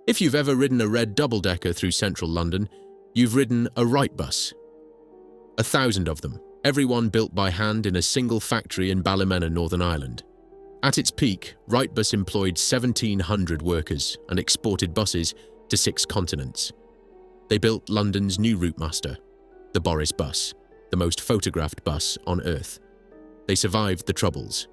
If you've ever ridden a red double-decker through central London, you've ridden a Wrightbus. 1,000 of them, everyone built by hand in a single factory in Ballymena, Northern Ireland. At its peak, Wrightbus employed 1,700 workers and exported buses to 6 continents. They built London's new Routemaster, the Boris Bus, the most photographed bus on Earth. They survived the Troubles,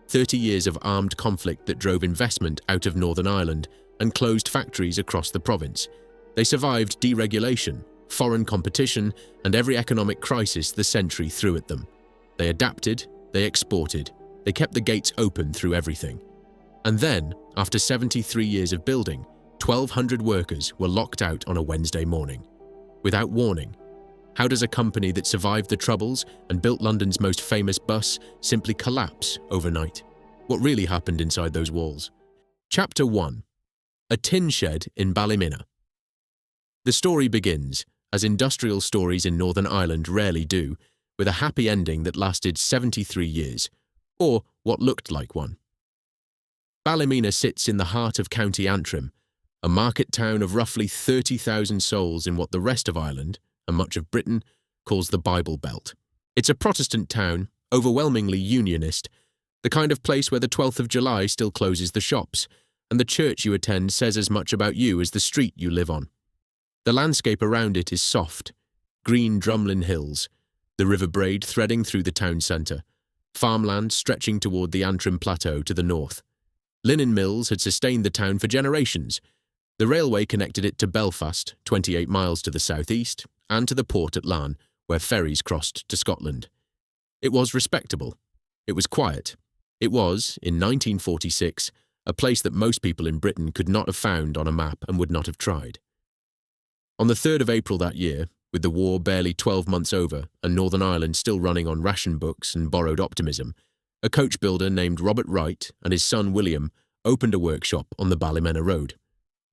30 years of armed conflict that drove investment out of Northern Ireland and closed factories across the province. They survived deregulation, foreign competition, and every economic crisis the century threw at them. They adapted, they exported, they kept the gates open through everything. And then, after 73 years of building, 1,200 workers were locked out on a Wednesday morning. Without warning. How does a company that survived the Troubles and built London's most famous bus simply collapse overnight? What really happened inside those walls? Chapter 1. A tin shed in Ballymena. The story begins, as industrial stories in Northern Ireland rarely do, with a happy ending that lasted 73 years, or what looked like one. Ballymena sits in the heart of County Antrim, a market town of roughly 30,000 souls in what the rest of Ireland, and much of Britain, calls the Bible Belt. It's a Protestant town, overwhelmingly unionist, the kind of place where the 12th of July still closes the shops, and the church you attend says as much about you as the street you live on. The landscape around it is soft, green drumlin hills, the River Braid threading through the town centre, farmland stretching toward the Antrim Plateau to the north. Linen mills had sustained the town for generations. The railway connected it to Belfast, 28 miles to the southeast, and to the port at Larne, where ferries crossed to Scotland. It was respectable. It was quiet. It was, in 1946, a place that most people in Britain could not have found on a map and would not have tried. On the 3rd of April that year, with the war barely 12 months over and Northern Ireland still running on ration books and borrowed optimism, a coach builder named Robert Wright and his son William opened a workshop on the Ballymena Road.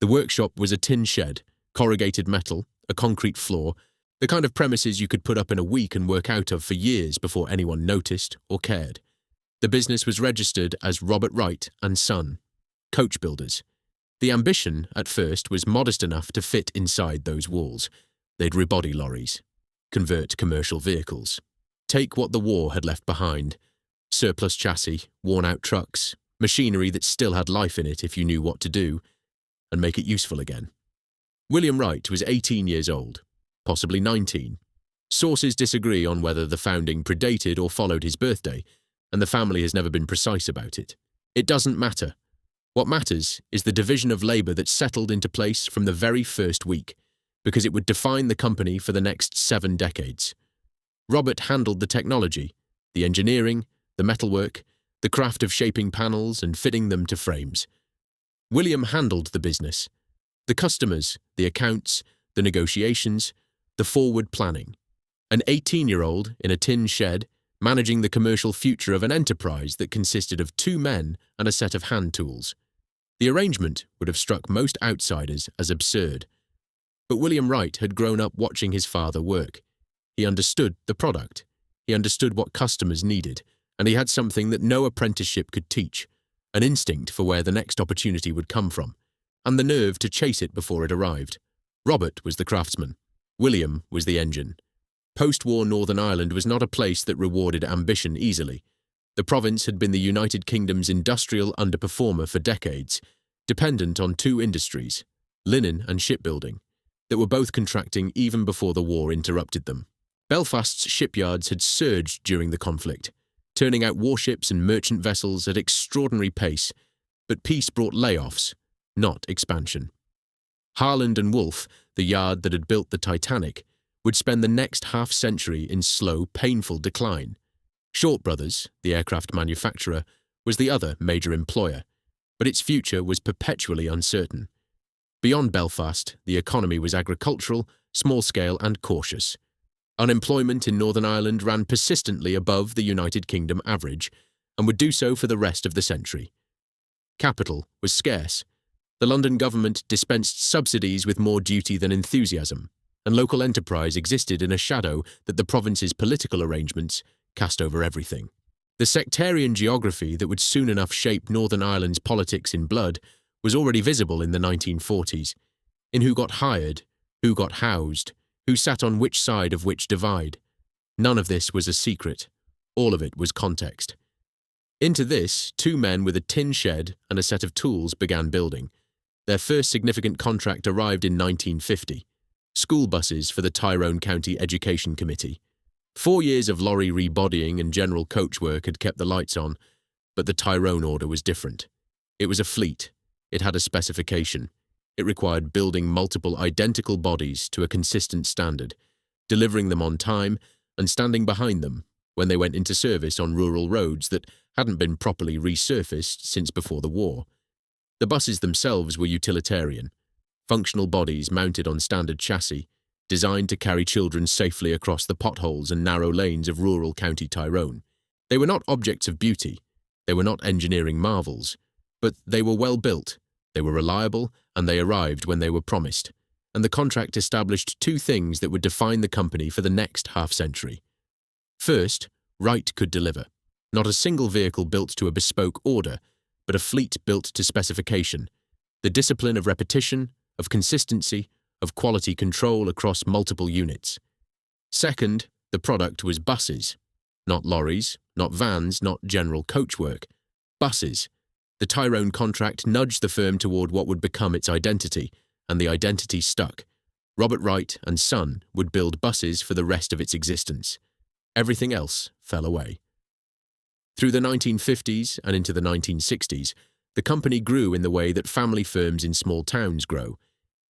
The workshop was a tin shed, corrugated metal, a concrete floor, the kind of premises you could put up in a week and work out of for years before anyone noticed or cared. The business was registered as Robert Wright and Son, coach builders. The ambition, at first, was modest enough to fit inside those walls. They'd rebody lorries, convert commercial vehicles, take what the war had left behind, surplus chassis, worn-out trucks, machinery that still had life in it if you knew what to do, and make it useful again. William Wright was 18 years old, possibly 19. Sources disagree on whether the founding predated or followed his birthday, and the family has never been precise about it. It doesn't matter. What matters is the division of labour that settled into place from the very first week, because it would define the company for the next 7 decades. Robert handled the technology, the engineering, the metalwork, the craft of shaping panels and fitting them to frames. William handled the business, the customers, the accounts, the negotiations, the forward planning. An 18-year-old in a tin shed, managing the commercial future of an enterprise that consisted of 2 men and a set of hand tools. The arrangement would have struck most outsiders as absurd. But William Wright had grown up watching his father work. He understood the product. He understood what customers needed, and he had something that no apprenticeship could teach, an instinct for where the next opportunity would come from, and the nerve to chase it before it arrived. Robert was the craftsman. William was the engine. Post-war Northern Ireland was not a place that rewarded ambition easily. The province had been the United Kingdom's industrial underperformer for decades, dependent on 2 industries, linen and shipbuilding, that were both contracting even before the war interrupted them. Belfast's shipyards had surged during the conflict, turning out warships and merchant vessels at extraordinary pace, but peace brought layoffs, not expansion. Harland and Wolff, the yard that had built the Titanic, would spend the next half-century in slow, painful decline. Short Brothers, the aircraft manufacturer, was the other major employer, but its future was perpetually uncertain. Beyond Belfast, the economy was agricultural, small-scale and cautious. Unemployment in Northern Ireland ran persistently above the United Kingdom average, and would do so for the rest of the century. Capital was scarce. The London government dispensed subsidies with more duty than enthusiasm, and local enterprise existed in a shadow that the province's political arrangements cast over everything. The sectarian geography that would soon enough shape Northern Ireland's politics in blood was already visible in the 1940s, in who got hired, who got housed, who sat on which side of which divide. None of this was a secret. All of it was context. Into this, two men with a tin shed and a set of tools began building. Their first significant contract arrived in 1950. School buses for the Tyrone County Education Committee. 4 years of lorry rebodying and general coach work had kept the lights on, but the Tyrone order was different. It was a fleet. It had a specification. It required building multiple identical bodies to a consistent standard, delivering them on time and standing behind them when they went into service on rural roads that hadn't been properly resurfaced since before the war. The buses themselves were utilitarian, functional bodies mounted on standard chassis, designed to carry children safely across the potholes and narrow lanes of rural County Tyrone. They were not objects of beauty, they were not engineering marvels, but they were well built, they were reliable, and they arrived when they were promised. And the contract established two things that would define the company for the next half-century. First, Wright could deliver. Not a single vehicle built to a bespoke order, but a fleet built to specification. The discipline of repetition, of consistency, of quality control across multiple units. Second, the product was buses. Not lorries, not vans, not general coachwork. Buses. The Tyrone contract nudged the firm toward what would become its identity, and the identity stuck. Robert Wright and Son would build buses for the rest of its existence. Everything else fell away. Through the 1950s and into the 1960s, the company grew in the way that family firms in small towns grow,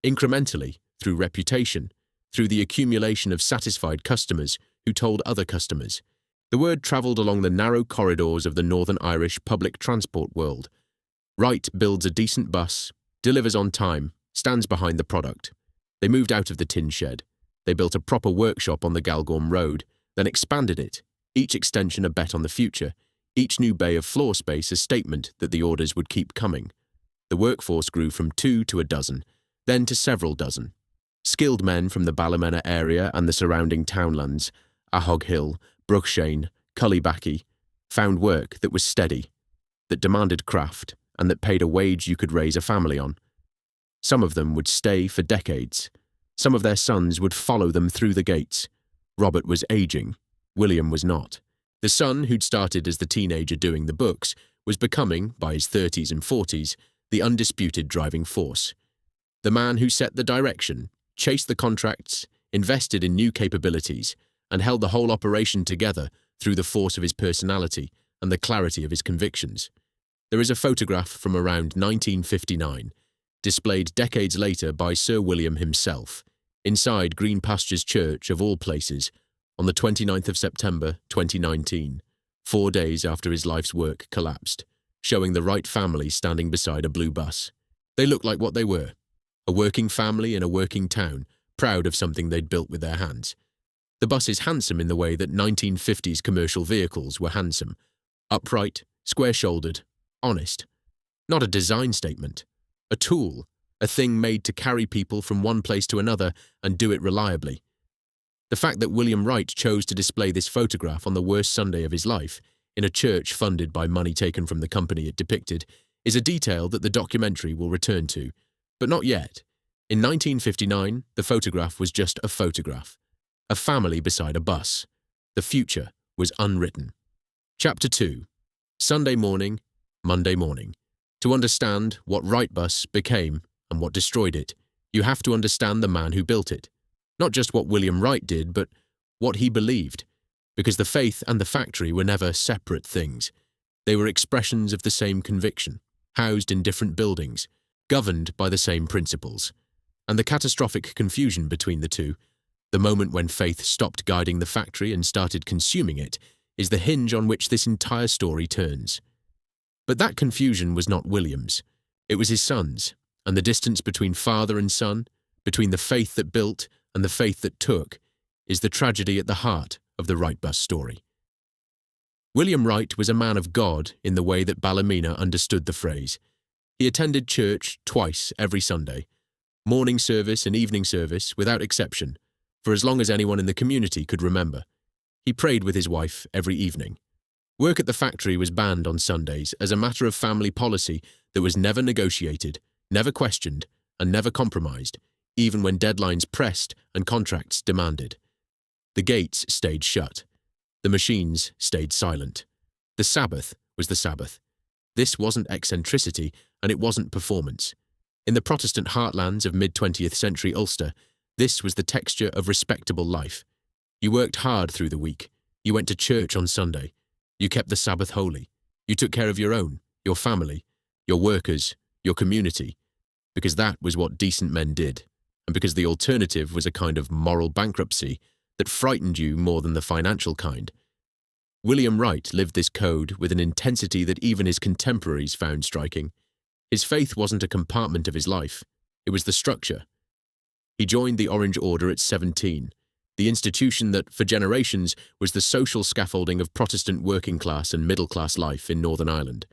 incrementally, through reputation, through the accumulation of satisfied customers who told other customers. The word travelled along the narrow corridors of the Northern Irish public transport world. Wright builds a decent bus, delivers on time, stands behind the product. They moved out of the tin shed. They built a proper workshop on the Galgorm Road, then expanded it, each extension a bet on the future, each new bay of floor space a statement that the orders would keep coming. The workforce grew from 2 to a dozen, then to several dozen. Skilled men from the Ballymena area and the surrounding townlands, Ahog Hill, Bruchshane, Cullybackey, found work that was steady, that demanded craft, and that paid a wage you could raise a family on. Some of them would stay for decades. Some of their sons would follow them through the gates. Robert was aging. William was not. The son, who'd started as the teenager doing the books, was becoming, by his 30s and 40s, the undisputed driving force. The man who set the direction, chased the contracts, invested in new capabilities, and held the whole operation together through the force of his personality and the clarity of his convictions. There is a photograph from around 1959, displayed decades later by Sir William himself, inside Green Pastures Church of all places, on the 29th of September 2019, 4 days after his life's work collapsed, showing the Wright family standing beside a blue bus. They looked like what they were, a working family in a working town, proud of something they'd built with their hands. The bus is handsome in the way that 1950s commercial vehicles were handsome, upright, square-shouldered, honest. Not a design statement, a tool, a thing made to carry people from one place to another and do it reliably. The fact that William Wright chose to display this photograph on the worst Sunday of his life, in a church funded by money taken from the company it depicted, is a detail that the documentary will return to, but not yet. In 1959, the photograph was just a photograph. A family beside a bus. The future was unwritten. Chapter 2. Sunday morning, Monday morning. To understand what Wrightbus became and what destroyed it, you have to understand the man who built it. Not just what William Wright did, but what he believed, because the faith and the factory were never separate things. They were expressions of the same conviction, housed in different buildings, governed by the same principles. And the catastrophic confusion between the two, the moment when faith stopped guiding the factory and started consuming it, is the hinge on which this entire story turns. But that confusion was not William's. It was his son's, and the distance between father and son, between the faith that built and the faith that took, is the tragedy at the heart of the Wrightbus story. William Wright was a man of God in the way that Ballymena understood the phrase. He attended church twice every Sunday, morning service and evening service without exception, for as long as anyone in the community could remember. He prayed with his wife every evening. Work at the factory was banned on Sundays as a matter of family policy that was never negotiated, never questioned, and never compromised, even when deadlines pressed and contracts demanded. The gates stayed shut. The machines stayed silent. The Sabbath was the Sabbath. This wasn't eccentricity, and it wasn't performance. In the Protestant heartlands of mid-20th century Ulster, this was the texture of respectable life. You worked hard through the week. You went to church on Sunday. You kept the Sabbath holy. You took care of your own, your family, your workers, your community, because that was what decent men did, and because the alternative was a kind of moral bankruptcy that frightened you more than the financial kind. William Wright lived this code with an intensity that even his contemporaries found striking. His faith wasn't a compartment of his life. It was the structure. He joined the Orange Order at 17, the institution that, for generations, was the social scaffolding of Protestant working-class and middle-class life in Northern Ireland.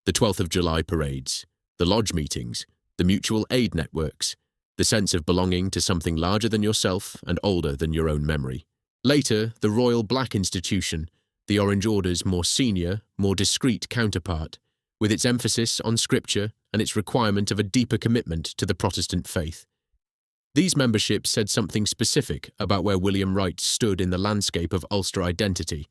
The 12th of July parades, the lodge meetings, the mutual aid networks, the sense of belonging to something larger than yourself and older than your own memory. Later, the Royal Black Institution, the Orange Order's more senior, more discreet counterpart, with its emphasis on scripture and its requirement of a deeper commitment to the Protestant faith. These memberships said something specific about where William Wright stood in the landscape of Ulster identity,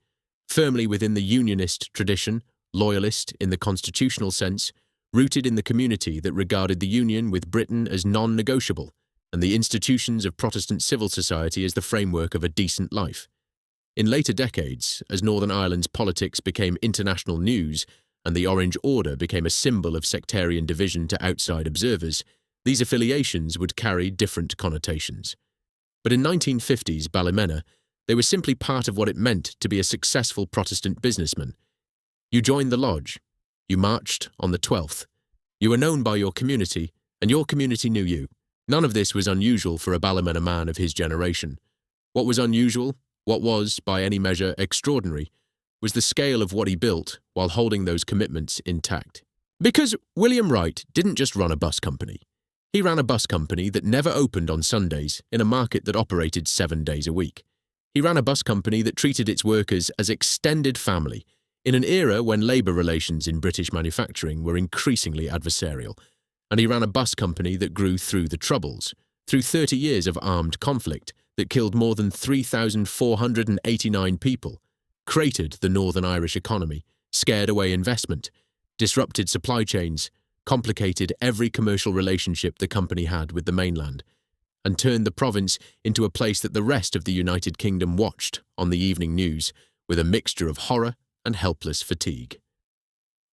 firmly within the unionist tradition, loyalist in the constitutional sense, rooted in the community that regarded the union with Britain as non-negotiable and the institutions of Protestant civil society as the framework of a decent life. In later decades, as Northern Ireland's politics became international news and the Orange Order became a symbol of sectarian division to outside observers, these affiliations would carry different connotations. But in 1950s Ballymena, they were simply part of what it meant to be a successful Protestant businessman. You joined the lodge. You marched on the 12th. You were known by your community, and your community knew you. None of this was unusual for a Ballymena man of his generation. What was unusual, what was, by any measure, extraordinary, was the scale of what he built while holding those commitments intact. Because William Wright didn't just run a bus company. He ran a bus company that never opened on Sundays in a market that operated 7 days a week. He ran a bus company that treated its workers as extended family, in an era when labour relations in British manufacturing were increasingly adversarial. And he ran a bus company that grew through the Troubles, through 30 years of armed conflict that killed more than 3,489 people, cratered the Northern Irish economy, scared away investment, disrupted supply chains, complicated every commercial relationship the company had with the mainland, and turned the province into a place that the rest of the United Kingdom watched on the evening news with a mixture of horror and helpless fatigue.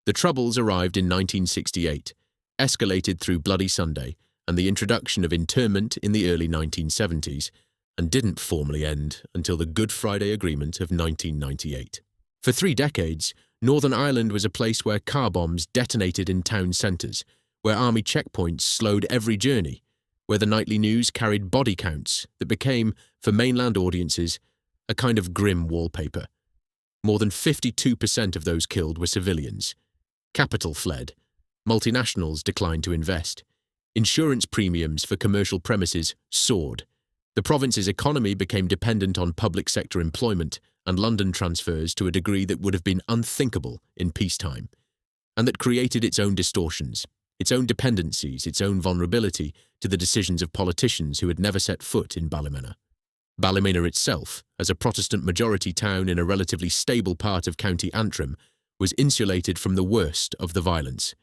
The Troubles arrived in 1968, escalated through Bloody Sunday and the introduction of internment in the early 1970s, and didn't formally end until the Good Friday Agreement of 1998. For 3 decades, Northern Ireland was a place where car bombs detonated in town centres, where army checkpoints slowed every journey, where the nightly news carried body counts that became, for mainland audiences, a kind of grim wallpaper. More than 52% of those killed were civilians. Capital fled. Multinationals declined to invest. Insurance premiums for commercial premises soared. The province's economy became dependent on public sector employment and London transfers to a degree that would have been unthinkable in peacetime, and that created its own distortions, its own dependencies, its own vulnerability to the decisions of politicians who had never set foot in Ballymena. Ballymena itself, as a Protestant majority town in a relatively stable part of County Antrim, was insulated from the worst of the violence.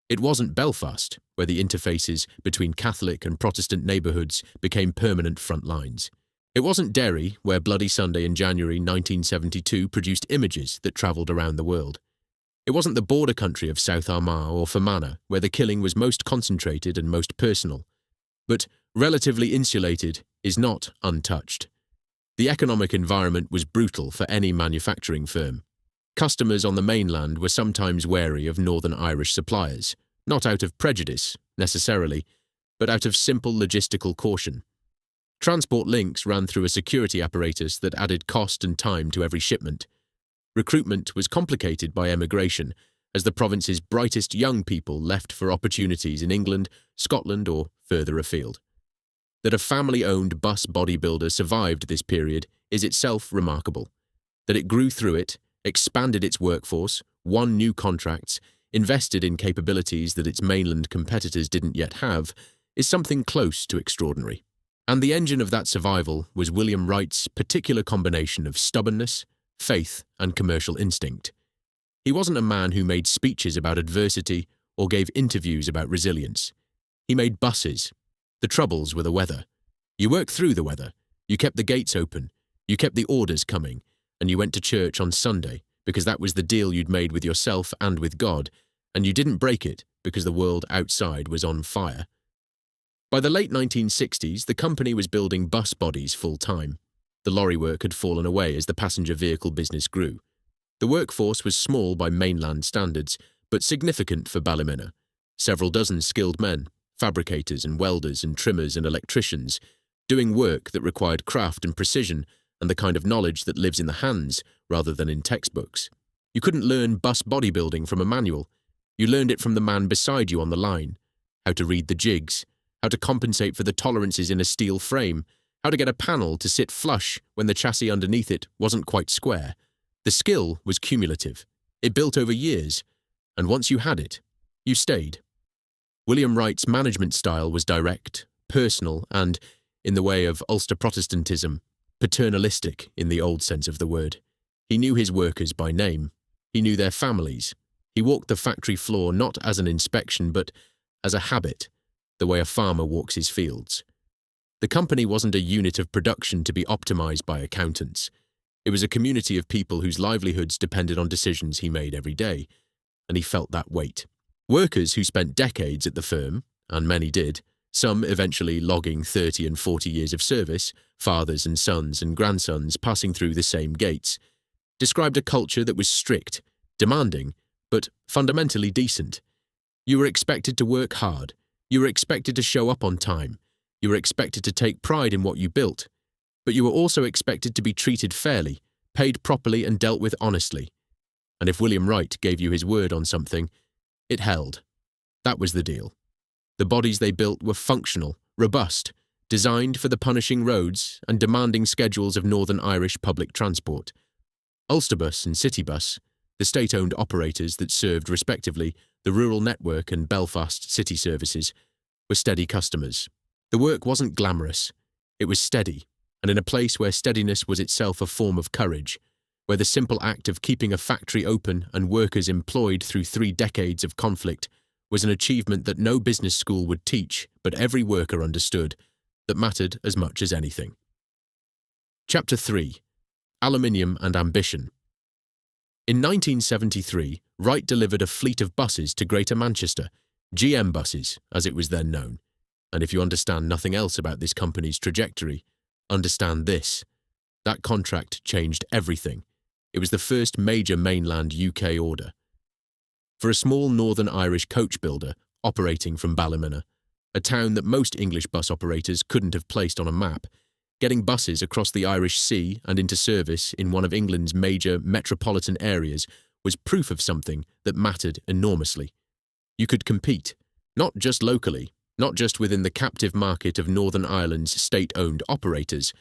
It wasn't Belfast, where the interfaces between Catholic and Protestant neighbourhoods became permanent front lines. It wasn't Derry, where Bloody Sunday in January 1972 produced images that travelled around the world. It wasn't the border country of South Armagh or Fermanagh, where the killing was most concentrated and most personal. But relatively insulated is not untouched. The economic environment was brutal for any manufacturing firm. Customers on the mainland were sometimes wary of Northern Irish suppliers, not out of prejudice, necessarily, but out of simple logistical caution. Transport links ran through a security apparatus that added cost and time to every shipment. Recruitment was complicated by emigration, as the province's brightest young people left for opportunities in England, Scotland, or further afield. That a family-owned bus bodybuilder survived this period is itself remarkable. That it grew through it, expanded its workforce, won new contracts, invested in capabilities that its mainland competitors didn't yet have, is something close to extraordinary. And the engine of that survival was William Wright's particular combination of stubbornness, faith, and commercial instinct. He wasn't a man who made speeches about adversity or gave interviews about resilience. He made buses. The troubles were the weather. You worked through the weather. You kept the gates open. You kept the orders coming. And you went to church on Sunday because that was the deal you'd made with yourself and with God, and you didn't break it because the world outside was on fire. By the late 1960s, the company was building bus bodies full-time. The lorry work had fallen away as the passenger vehicle business grew. The workforce was small by mainland standards, but significant for Ballymena. Several dozen skilled men, fabricators and welders and trimmers and electricians, doing work that required craft and precision and the kind of knowledge that lives in the hands rather than in textbooks. You couldn't learn bus bodybuilding from a manual. You learned it from the man beside you on the line. How to read the jigs, how to compensate for the tolerances in a steel frame, how to get a panel to sit flush when the chassis underneath it wasn't quite square. The skill was cumulative. It built over years, and once you had it, you stayed. William Wright's management style was direct, personal, and, in the way of Ulster Protestantism, paternalistic in the old sense of the word. He knew his workers by name. He knew their families. He walked the factory floor not as an inspection, but as a habit, the way a farmer walks his fields. The company wasn't a unit of production to be optimized by accountants. It was a community of people whose livelihoods depended on decisions he made every day, and he felt that weight. Workers who spent decades at the firm, and many did, some eventually logging 30 and 40 years of service, fathers and sons and grandsons passing through the same gates, described a culture that was strict, demanding, but fundamentally decent. You were expected to work hard. You were expected to show up on time. You were expected to take pride in what you built. But you were also expected to be treated fairly, paid properly and dealt with honestly. And if William Wright gave you his word on something, it held. That was the deal. The bodies they built were functional, robust, designed for the punishing roads and demanding schedules of Northern Irish public transport. Ulsterbus and Citybus, the state-owned operators that served respectively the rural network and Belfast city services, were steady customers. The work wasn't glamorous. It was steady, and in a place where steadiness was itself a form of courage, where the simple act of keeping a factory open and workers employed through 3 decades of conflict was an achievement that no business school would teach, but every worker understood, that mattered as much as anything. Chapter 3. Aluminium and Ambition. In 1973, Wright delivered a fleet of buses to Greater Manchester, GM buses, as it was then known. And if you understand nothing else about this company's trajectory, understand this. That contract changed everything. It was the first major mainland UK order. For a small Northern Irish coach builder operating from Ballymena, a town that most English bus operators couldn't have placed on a map, getting buses across the Irish Sea and into service in one of England's major metropolitan areas was proof of something that mattered enormously. You could compete, not just locally, not just within the captive market of Northern Ireland's state-owned operators,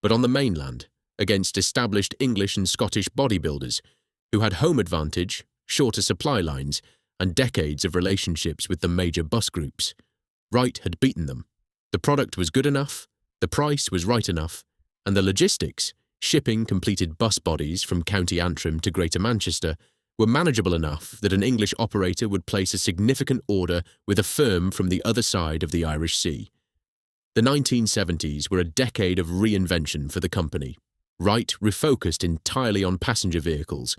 but on the mainland, against established English and Scottish bodybuilders who had home advantage, shorter supply lines, and decades of relationships with the major bus groups. Wright had beaten them. The product was good enough, the price was right enough, and the logistics, shipping completed bus bodies from County Antrim to Greater Manchester, were manageable enough that an English operator would place a significant order with a firm from the other side of the Irish Sea. The 1970s were a decade of reinvention for the company. Wright refocused entirely on passenger vehicles,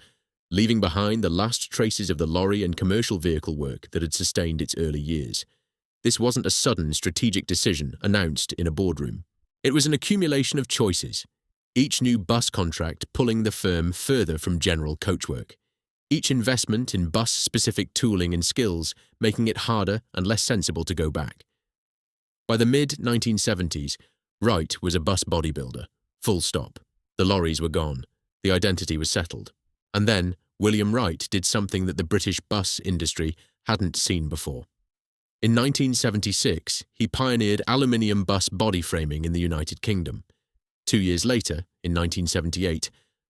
leaving behind the last traces of the lorry and commercial vehicle work that had sustained its early years. This wasn't a sudden strategic decision announced in a boardroom. It was an accumulation of choices, each new bus contract pulling the firm further from general coachwork, each investment in bus-specific tooling and skills making it harder and less sensible to go back. By the mid-1970s, Wright was a bus bodybuilder, full stop. The lorries were gone. The identity was settled. And then William Wright did something that the British bus industry hadn't seen before. In 1976, he pioneered aluminium bus body framing in the United Kingdom. 2 years later, in 1978,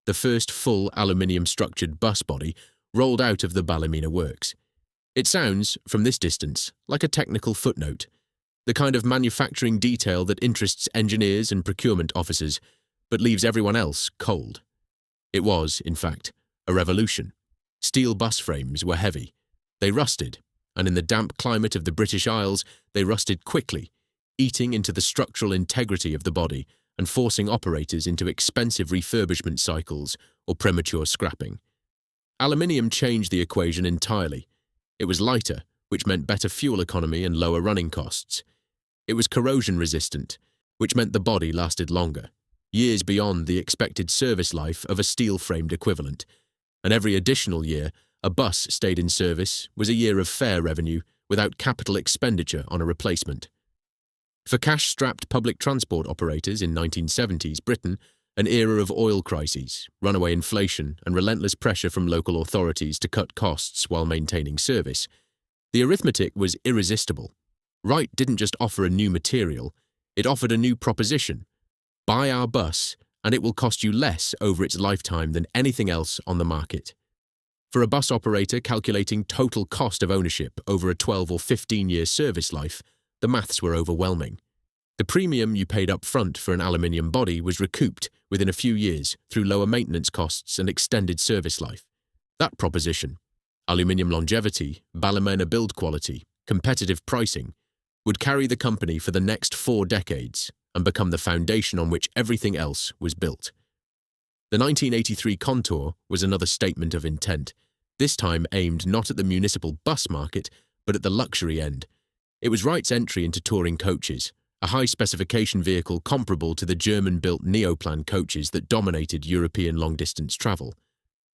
the first full aluminium-structured bus body rolled out of the Ballymena works. It sounds, from this distance, like a technical footnote, the kind of manufacturing detail that interests engineers and procurement officers, but leaves everyone else cold. It was, in fact, a revolution. Steel bus frames were heavy. They rusted, and in the damp climate of the British Isles, they rusted quickly, eating into the structural integrity of the body and forcing operators into expensive refurbishment cycles or premature scrapping. Aluminium changed the equation entirely. It was lighter, which meant better fuel economy and lower running costs. It was corrosion-resistant, which meant the body lasted longer, years beyond the expected service life of a steel-framed equivalent, and every additional year a bus stayed in service was a year of fare revenue without capital expenditure on a replacement. For cash-strapped public transport operators in 1970s Britain, an era of oil crises, runaway inflation, and relentless pressure from local authorities to cut costs while maintaining service, the arithmetic was irresistible. Wright didn't just offer a new material, it offered a new proposition. Buy our bus, and it will cost you less over its lifetime than anything else on the market. For a bus operator calculating total cost of ownership over a 12 or 15-year service life, the maths were overwhelming. The premium you paid up front for an aluminium body was recouped within a few years through lower maintenance costs and extended service life. That proposition, aluminium longevity, Ballymena build quality, competitive pricing, would carry the company for the next 4 decades and become the foundation on which everything else was built. The 1983 Contour was another statement of intent, this time aimed not at the municipal bus market, but at the luxury end. It was Wright's entry into touring coaches, a high-specification vehicle comparable to the German-built Neoplan coaches that dominated European long-distance travel.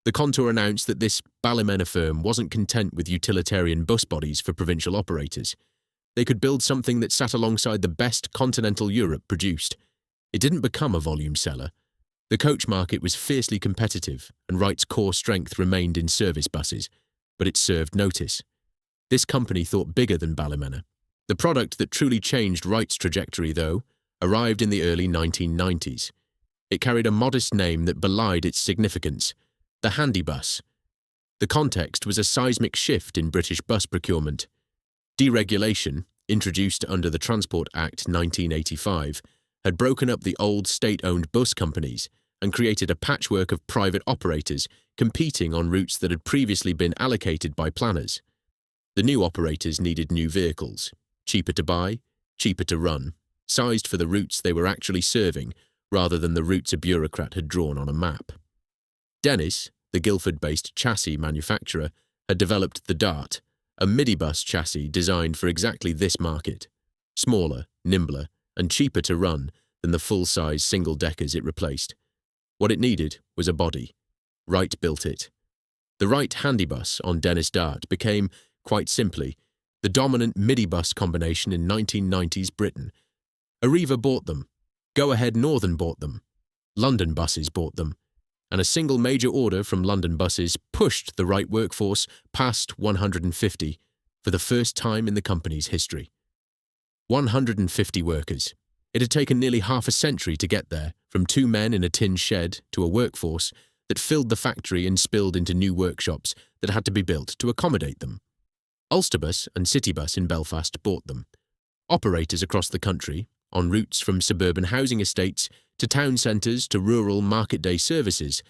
The Contour announced that this Ballymena firm wasn't content with utilitarian bus bodies for provincial operators. They could build something that sat alongside the best continental Europe produced. It didn't become a volume seller. The coach market was fiercely competitive, and Wright's core strength remained in service buses, but it served notice. This company thought bigger than Ballymena. The product that truly changed Wright's trajectory, though, arrived in the early 1990s. It carried a modest name that belied its significance, the Handy Bus. The context was a seismic shift in British bus procurement. Deregulation, introduced under the Transport Act 1985, had broken up the old state-owned bus companies and created a patchwork of private operators competing on routes that had previously been allocated by planners. The new operators needed new vehicles, cheaper to buy, cheaper to run, sized for the routes they were actually serving rather than the routes a bureaucrat had drawn on a map. Dennis, the Guildford-based chassis manufacturer, had developed the Dart, a midibus chassis designed for exactly this market, smaller, nimbler, and cheaper to run than the full-size single-deckers it replaced. What it needed was a body. Wright built it. The Wright Handybus on Dennis Dart became, quite simply, the dominant midibus combination in 1990s Britain. Arriva bought them, Go Ahead Northern bought them, London Buses bought them, and a single major order from London Buses pushed the Wright workforce past 150 for the first time in the company's history. 150 workers. It had taken nearly half a century to get there, from 2 men in a tin shed to a workforce that filled the factory and spilled into new workshops that had to be built to accommodate them. Ulsterbus and Citybus in Belfast bought them. Operators across the country, on routes from suburban housing estates to town centres to rural market day services,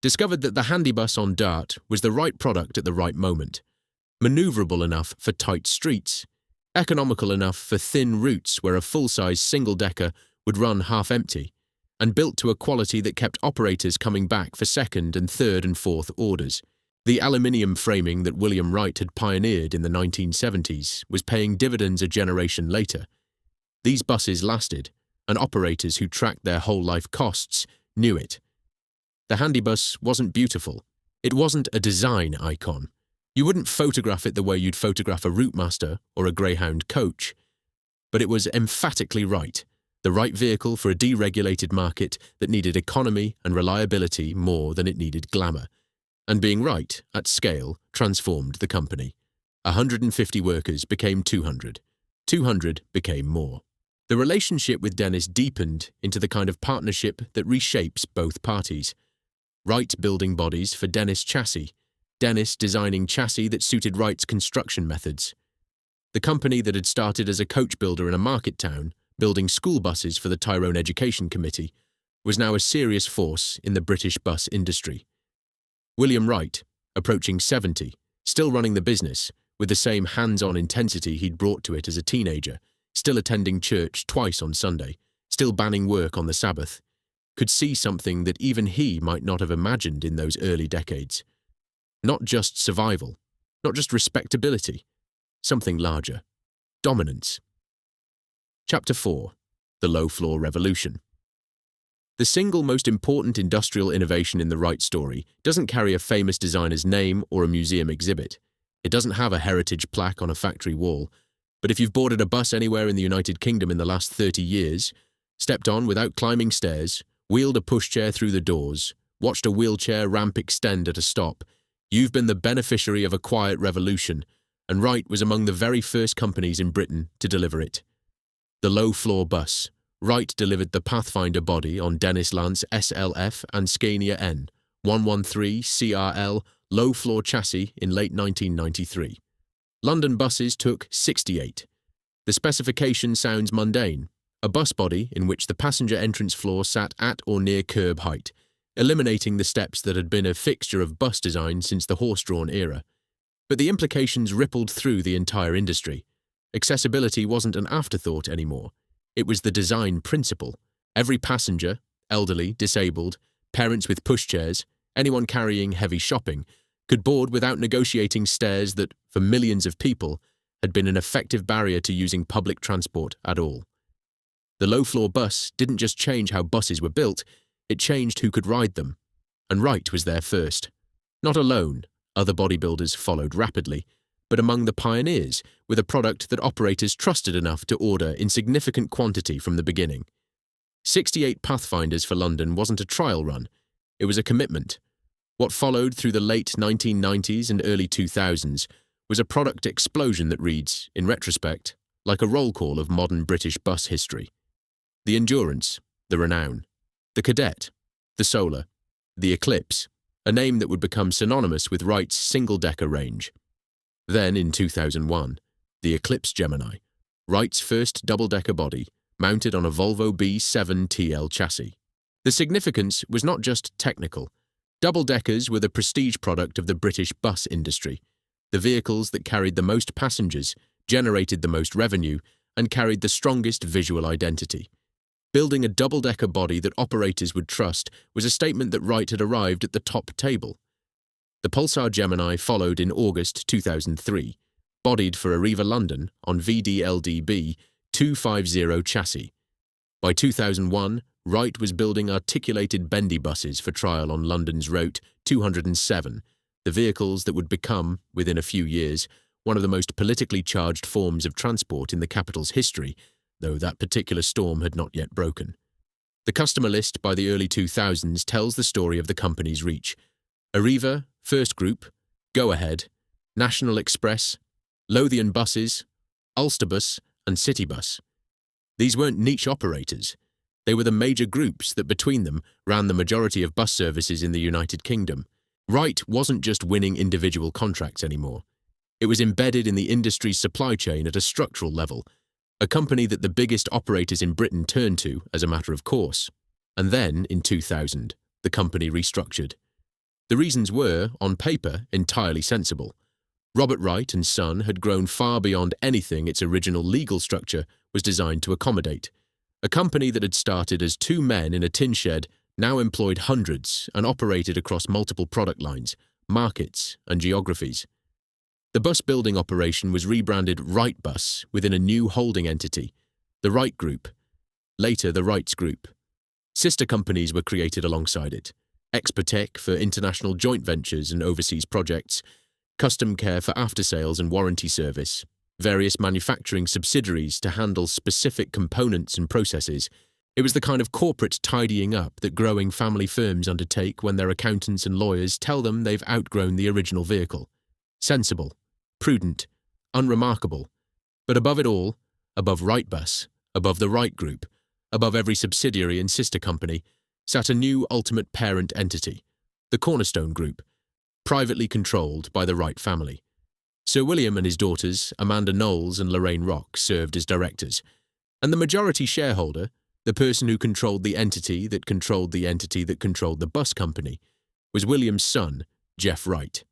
discovered that the Handybus on Dart was the right product at the right moment, manoeuvrable enough for tight streets, economical enough for thin routes where a full-size single-decker would run half empty, and built to a quality that kept operators coming back for second and third and fourth orders. The aluminium framing that William Wright had pioneered in the 1970s was paying dividends a generation later. These buses lasted, and operators who tracked their whole life costs knew it. The Handybus wasn't beautiful. It wasn't a design icon. You wouldn't photograph it the way you'd photograph a Routemaster or a Greyhound coach. But it was emphatically right, the right vehicle for a deregulated market that needed economy and reliability more than it needed glamour. And being right, at scale, transformed the company. 150 workers became 200. 200 became more. The relationship with Dennis deepened into the kind of partnership that reshapes both parties. Wright building bodies for Dennis chassis, Dennis designing chassis that suited Wright's construction methods. The company that had started as a coach builder in a market town, building school buses for the Tyrone Education Committee, was now a serious force in the British bus industry. William Wright, approaching 70, still running the business, with the same hands-on intensity he'd brought to it as a teenager, still attending church twice on Sunday, still banning work on the Sabbath, could see something that even he might not have imagined in those early decades. Not just survival, not just respectability, something larger. Dominance. Chapter 4. The Low-Floor Revolution. The single most important industrial innovation in the Wright story doesn't carry a famous designer's name or a museum exhibit. It doesn't have a heritage plaque on a factory wall. But if you've boarded a bus anywhere in the United Kingdom in the last 30 years, stepped on without climbing stairs, wheeled a pushchair through the doors, watched a wheelchair ramp extend at a stop, you've been the beneficiary of a quiet revolution, and Wright was among the very first companies in Britain to deliver it. The low-floor bus. Wright delivered the Pathfinder body on Dennis Lance SLF and Scania N 113 CRL low-floor chassis in late 1993. London buses took 68. The specification sounds mundane, a bus body in which the passenger entrance floor sat at or near curb height, eliminating the steps that had been a fixture of bus design since the horse-drawn era. But the implications rippled through the entire industry. Accessibility wasn't an afterthought anymore. It was the design principle. Every passenger, elderly, disabled, parents with pushchairs, anyone carrying heavy shopping, could board without negotiating stairs that, for millions of people, had been an effective barrier to using public transport at all. The low-floor bus didn't just change how buses were built, it changed who could ride them. And Wright was there first. Not alone, other bodybuilders followed rapidly, but among the pioneers, with a product that operators trusted enough to order in significant quantity from the beginning. 68 Pathfinders for London wasn't a trial run, it was a commitment. What followed through the late 1990s and early 2000s was a product explosion that reads, in retrospect, like a roll call of modern British bus history. The Endurance, the Renown, the Cadet, the Solar, the Eclipse, a name that would become synonymous with Wright's single-decker range. Then, in 2001, the Eclipse Gemini, Wright's first double-decker body, mounted on a Volvo B7 TL chassis. The significance was not just technical. Double-deckers were the prestige product of the British bus industry, the vehicles that carried the most passengers, generated the most revenue, and carried the strongest visual identity. Building a double-decker body that operators would trust was a statement that Wright had arrived at the top table. The Pulsar Gemini followed in August 2003, bodied for Arriva London on VDLDB 250 chassis. By 2001, Wright was building articulated bendy buses for trial on London's Route 207, the vehicles that would become, within a few years, one of the most politically charged forms of transport in the capital's history, though that particular storm had not yet broken. The customer list by the early 2000s tells the story of the company's reach. Arriva, First Group, Go Ahead, National Express, Lothian Buses, Ulsterbus, and Citybus. These weren't niche operators. They were the major groups that between them ran the majority of bus services in the United Kingdom. Wright wasn't just winning individual contracts anymore. It was embedded in the industry's supply chain at a structural level, a company that the biggest operators in Britain turned to as a matter of course. And then, in 2000, the company restructured. The reasons were, on paper, entirely sensible. Robert Wright and Son had grown far beyond anything its original legal structure was designed to accommodate. A company that had started as two men in a tin shed now employed hundreds and operated across multiple product lines, markets, and geographies. The bus building operation was rebranded Wrightbus within a new holding entity, the Wright Group, later the Wrights Group. Sister companies were created alongside it. Expotec for international joint ventures and overseas projects, Custom Care for after-sales and warranty service, various manufacturing subsidiaries to handle specific components and processes. It was the kind of corporate tidying up that growing family firms undertake when their accountants and lawyers tell them they've outgrown the original vehicle. Sensible, prudent, unremarkable. But above it all, above Wrightbus, above the Wright Group, above every subsidiary and sister company, sat a new ultimate parent entity, the Cornerstone Group, privately controlled by the Wright family. Sir William and his daughters, Amanda Knowles and Lorraine Rock, served as directors, and the majority shareholder, the person who controlled the entity that controlled the entity that controlled the bus company, was William's son, Jeff Wright.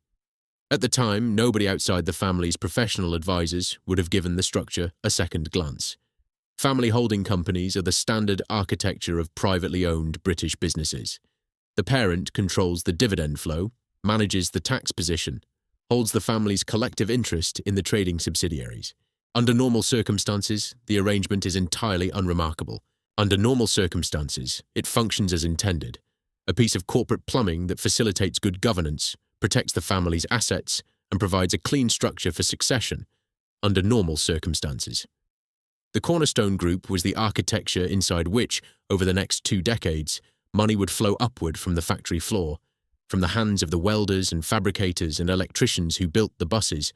At the time, nobody outside the family's professional advisors would have given the structure a second glance. Family holding companies are the standard architecture of privately owned British businesses. The parent controls the dividend flow, manages the tax position, holds the family's collective interest in the trading subsidiaries. Under normal circumstances, the arrangement is entirely unremarkable. Under normal circumstances, it functions as intended, a piece of corporate plumbing that facilitates good governance, protects the family's assets, and provides a clean structure for succession, under normal circumstances. The Cornerstone Group was the architecture inside which, over the next 2 decades, money would flow upward from the factory floor, from the hands of the welders and fabricators and electricians who built the buses,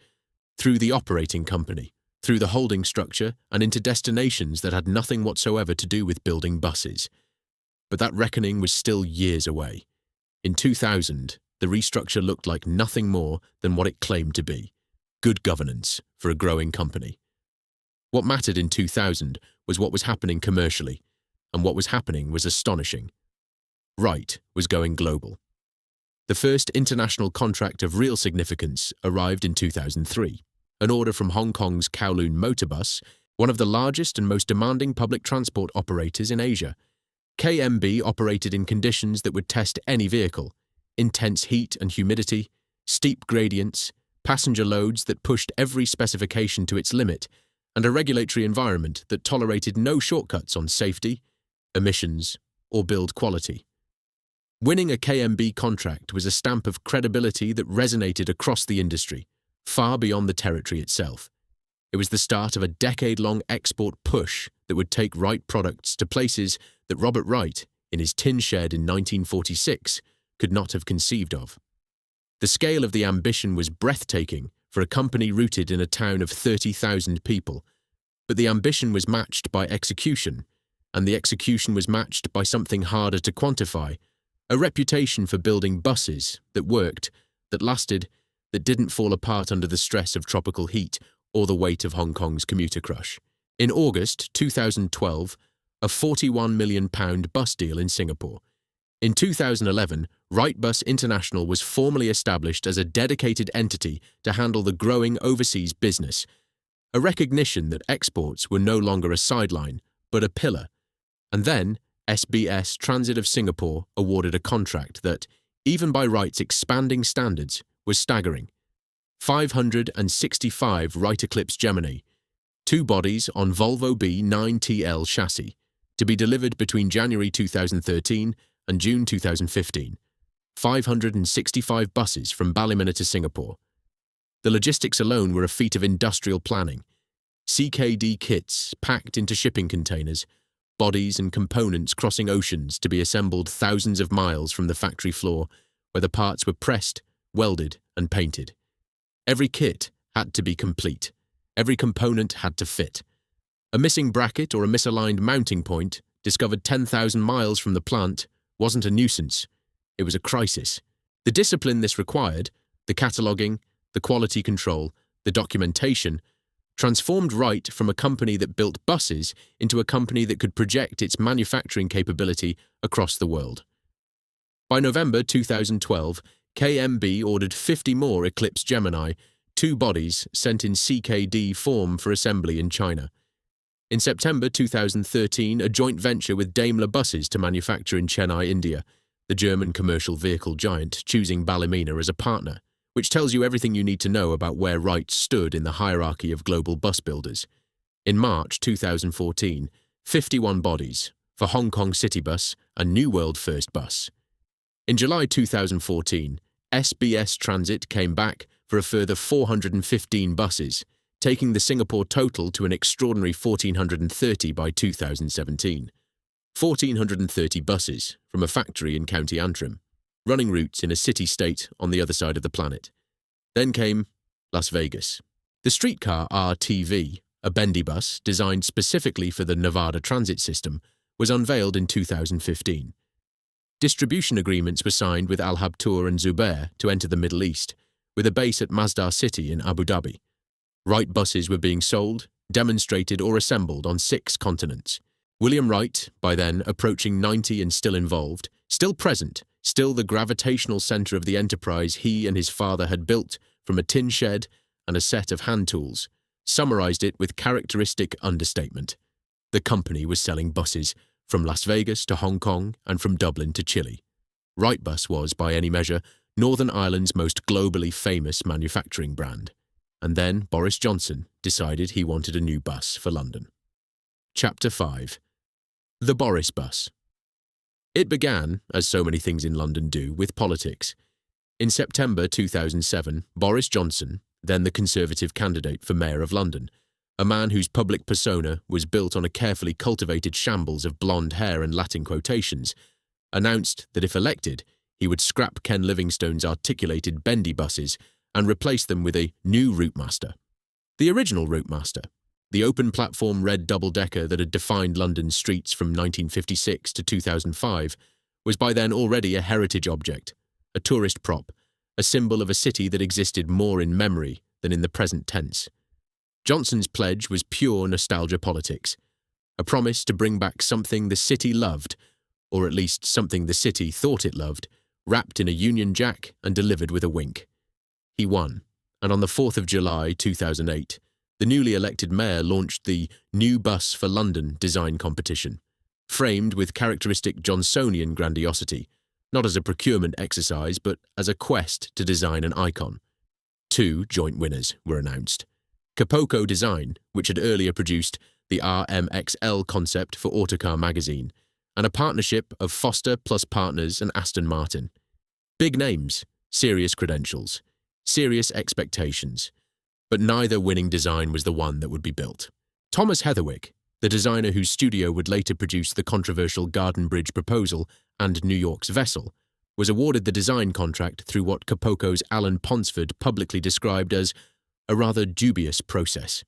through the operating company, through the holding structure, and into destinations that had nothing whatsoever to do with building buses. But that reckoning was still years away. In 2000, the restructure looked like nothing more than what it claimed to be: good governance for a growing company. What mattered in 2000 was what was happening commercially, and what was happening was astonishing. Wright was going global. The first international contract of real significance arrived in 2003, an order from Hong Kong's Kowloon Motor Bus, one of the largest and most demanding public transport operators in Asia. KMB operated in conditions that would test any vehicle: intense heat and humidity, steep gradients, passenger loads that pushed every specification to its limit, and a regulatory environment that tolerated no shortcuts on safety, emissions, or build quality. Winning a KMB contract was a stamp of credibility that resonated across the industry, far beyond the territory itself. It was the start of a decade-long export push that would take Wright products to places that Robert Wright, in his tin shed in 1946, could not have conceived of. The scale of the ambition was breathtaking for a company rooted in a town of 30,000 people, but the ambition was matched by execution, and the execution was matched by something harder to quantify: a reputation for building buses that worked, that lasted, that didn't fall apart under the stress of tropical heat or the weight of Hong Kong's commuter crush. In August 2012, a £41 million bus deal in Singapore. In 2011, Wrightbus International was formally established as a dedicated entity to handle the growing overseas business, a recognition that exports were no longer a sideline, but a pillar. And then, SBS Transit of Singapore awarded a contract that, even by Wright's expanding standards, was staggering. 565 Wright Eclipse Gemini, 2 bodies on Volvo B9TL chassis, to be delivered between January 2013 and June 2015. 565 buses from Ballymena to Singapore. The logistics alone were a feat of industrial planning. CKD kits packed into shipping containers, bodies and components crossing oceans to be assembled thousands of miles from the factory floor, where the parts were pressed, welded, and painted. Every kit had to be complete. Every component had to fit. A missing bracket or a misaligned mounting point, discovered 10,000 miles from the plant, wasn't a nuisance. It was a crisis. The discipline this required, the cataloguing, the quality control, the documentation, transformed Wright from a company that built buses into a company that could project its manufacturing capability across the world. By November 2012, KMB ordered 50 more Eclipse Gemini, 2 bodies sent in CKD form for assembly in China. In September 2013, a joint venture with Daimler Buses to manufacture in Chennai, India, the German commercial vehicle giant choosing Ballymena as a partner, which tells you everything you need to know about where Wright stood in the hierarchy of global bus builders. In March 2014, 51 bodies for Hong Kong City Bus and New World First Bus. In July 2014, SBS Transit came back for a further 415 buses, taking the Singapore total to an extraordinary 1,430 by 2017. 1,430 buses from a factory in County Antrim, running routes in a city-state on the other side of the planet. Then came Las Vegas. The streetcar RTV, a bendy bus designed specifically for the Nevada transit system, was unveiled in 2015. Distribution agreements were signed with Al Habtoor and Zubair to enter the Middle East, with a base at Masdar City in Abu Dhabi. Wright buses were being sold, demonstrated or assembled on 6 continents. William Wright, by then approaching 90 and still involved, still present, still the gravitational centre of the enterprise he and his father had built from a tin shed and a set of hand tools, summarised it with characteristic understatement. The company was selling buses from Las Vegas to Hong Kong and from Dublin to Chile. Wrightbus was, by any measure, Northern Ireland's most globally famous manufacturing brand. And then Boris Johnson decided he wanted a new bus for London. Chapter 5. The Boris Bus. It began, as so many things in London do, with politics. In September 2007, Boris Johnson, then the Conservative candidate for Mayor of London, a man whose public persona was built on a carefully cultivated shambles of blonde hair and Latin quotations, announced that if elected, he would scrap Ken Livingstone's articulated bendy buses and replace them with a new Routemaster. The original Routemaster, the open-platform red double-decker that had defined London's streets from 1956 to 2005, was by then already a heritage object, a tourist prop, a symbol of a city that existed more in memory than in the present tense. Johnson's pledge was pure nostalgia politics, a promise to bring back something the city loved, or at least something the city thought it loved, wrapped in a Union Jack and delivered with a wink. He won, and on the 4th of July 2008, the newly elected mayor launched the New Bus for London design competition, framed with characteristic Johnsonian grandiosity, not as a procurement exercise but as a quest to design an icon. 2 joint winners were announced. Capoco Design, which had earlier produced the RMXL concept for Autocar magazine, and a partnership of Foster plus Partners and Aston Martin. Big names, serious credentials, serious expectations, but neither winning design was the one that would be built. Thomas Heatherwick, the designer whose studio would later produce the controversial Garden Bridge proposal and New York's Vessel, was awarded the design contract through what Capoco's Alan Ponsford publicly described as a rather dubious process.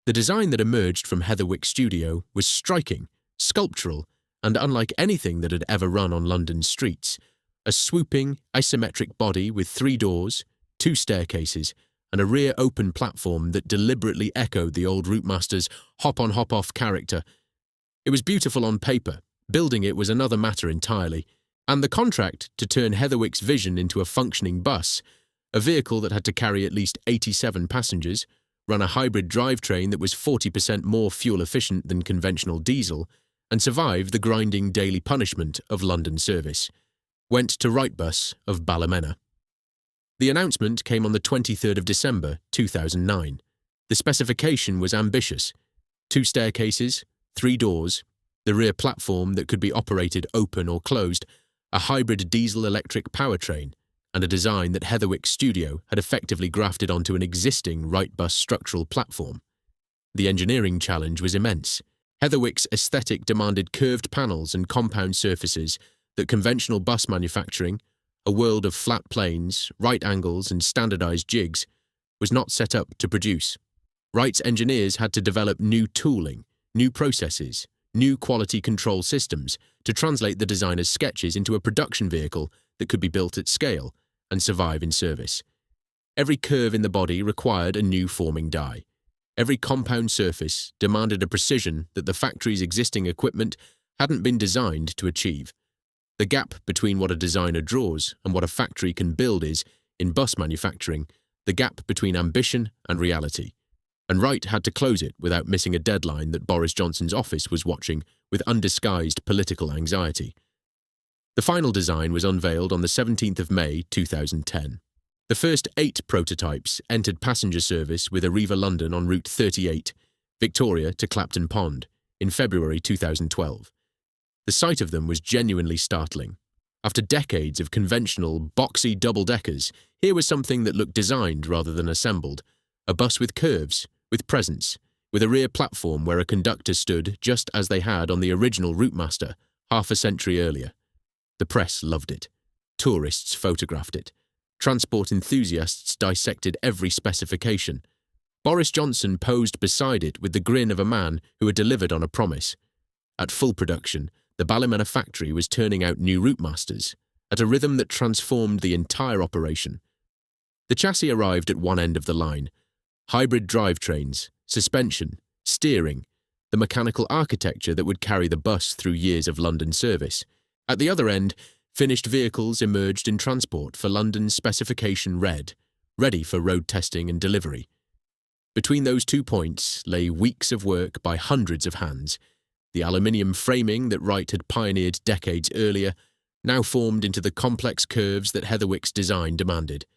The design that emerged from Heatherwick's studio was striking, sculptural, and unlike anything that had ever run on London's streets. A swooping, isometric body with 3 doors, 2 staircases, and a rear open platform that deliberately echoed the old Routemaster's hop-on hop-off character. It was beautiful on paper, building it was another matter entirely, and the contract to turn Heatherwick's vision into a functioning bus, a vehicle that had to carry at least 87 passengers, run a hybrid drivetrain that was 40% more fuel-efficient than conventional diesel, and survive the grinding daily punishment of London service, went to Wrightbus of Ballymena. The announcement came on the 23rd of December 2009. The specification was ambitious. 2 staircases, 3 doors, the rear platform that could be operated open or closed, a hybrid diesel-electric powertrain, and a design that Heatherwick's studio had effectively grafted onto an existing Wrightbus structural platform. The engineering challenge was immense. Heatherwick's aesthetic demanded curved panels and compound surfaces that conventional bus manufacturing, a world of flat planes, right angles and standardized jigs, was not set up to produce. Wright's engineers had to develop new tooling, new processes, new quality control systems to translate the designer's sketches into a production vehicle that could be built at scale and survive in service. Every curve in the body required a new forming die. Every compound surface demanded a precision that the factory's existing equipment hadn't been designed to achieve. The gap between what a designer draws and what a factory can build is, in bus manufacturing, the gap between ambition and reality. And Wright had to close it without missing a deadline that Boris Johnson's office was watching with undisguised political anxiety. The final design was unveiled on the 17th of May 2010. The first 8 prototypes entered passenger service with Arriva London on Route 38, Victoria to Clapton Pond, in February 2012. The sight of them was genuinely startling. After decades of conventional, boxy double-deckers, here was something that looked designed rather than assembled, a bus with curves, with presence, with a rear platform where a conductor stood just as they had on the original Routemaster, half a century earlier. The press loved it. Tourists photographed it. Transport enthusiasts dissected every specification. Boris Johnson posed beside it with the grin of a man who had delivered on a promise. At full production, the Ballymena factory was turning out new Routemasters at a rhythm that transformed the entire operation. The chassis arrived at one end of the line. Hybrid drivetrains, suspension, steering, the mechanical architecture that would carry the bus through years of London service. At the other end, finished vehicles emerged in transport for London's specification red, ready for road testing and delivery. Between those 2 points lay weeks of work by hundreds of hands. The aluminium framing that Wright had pioneered decades earlier now formed into the complex curves that Heatherwick's design demanded.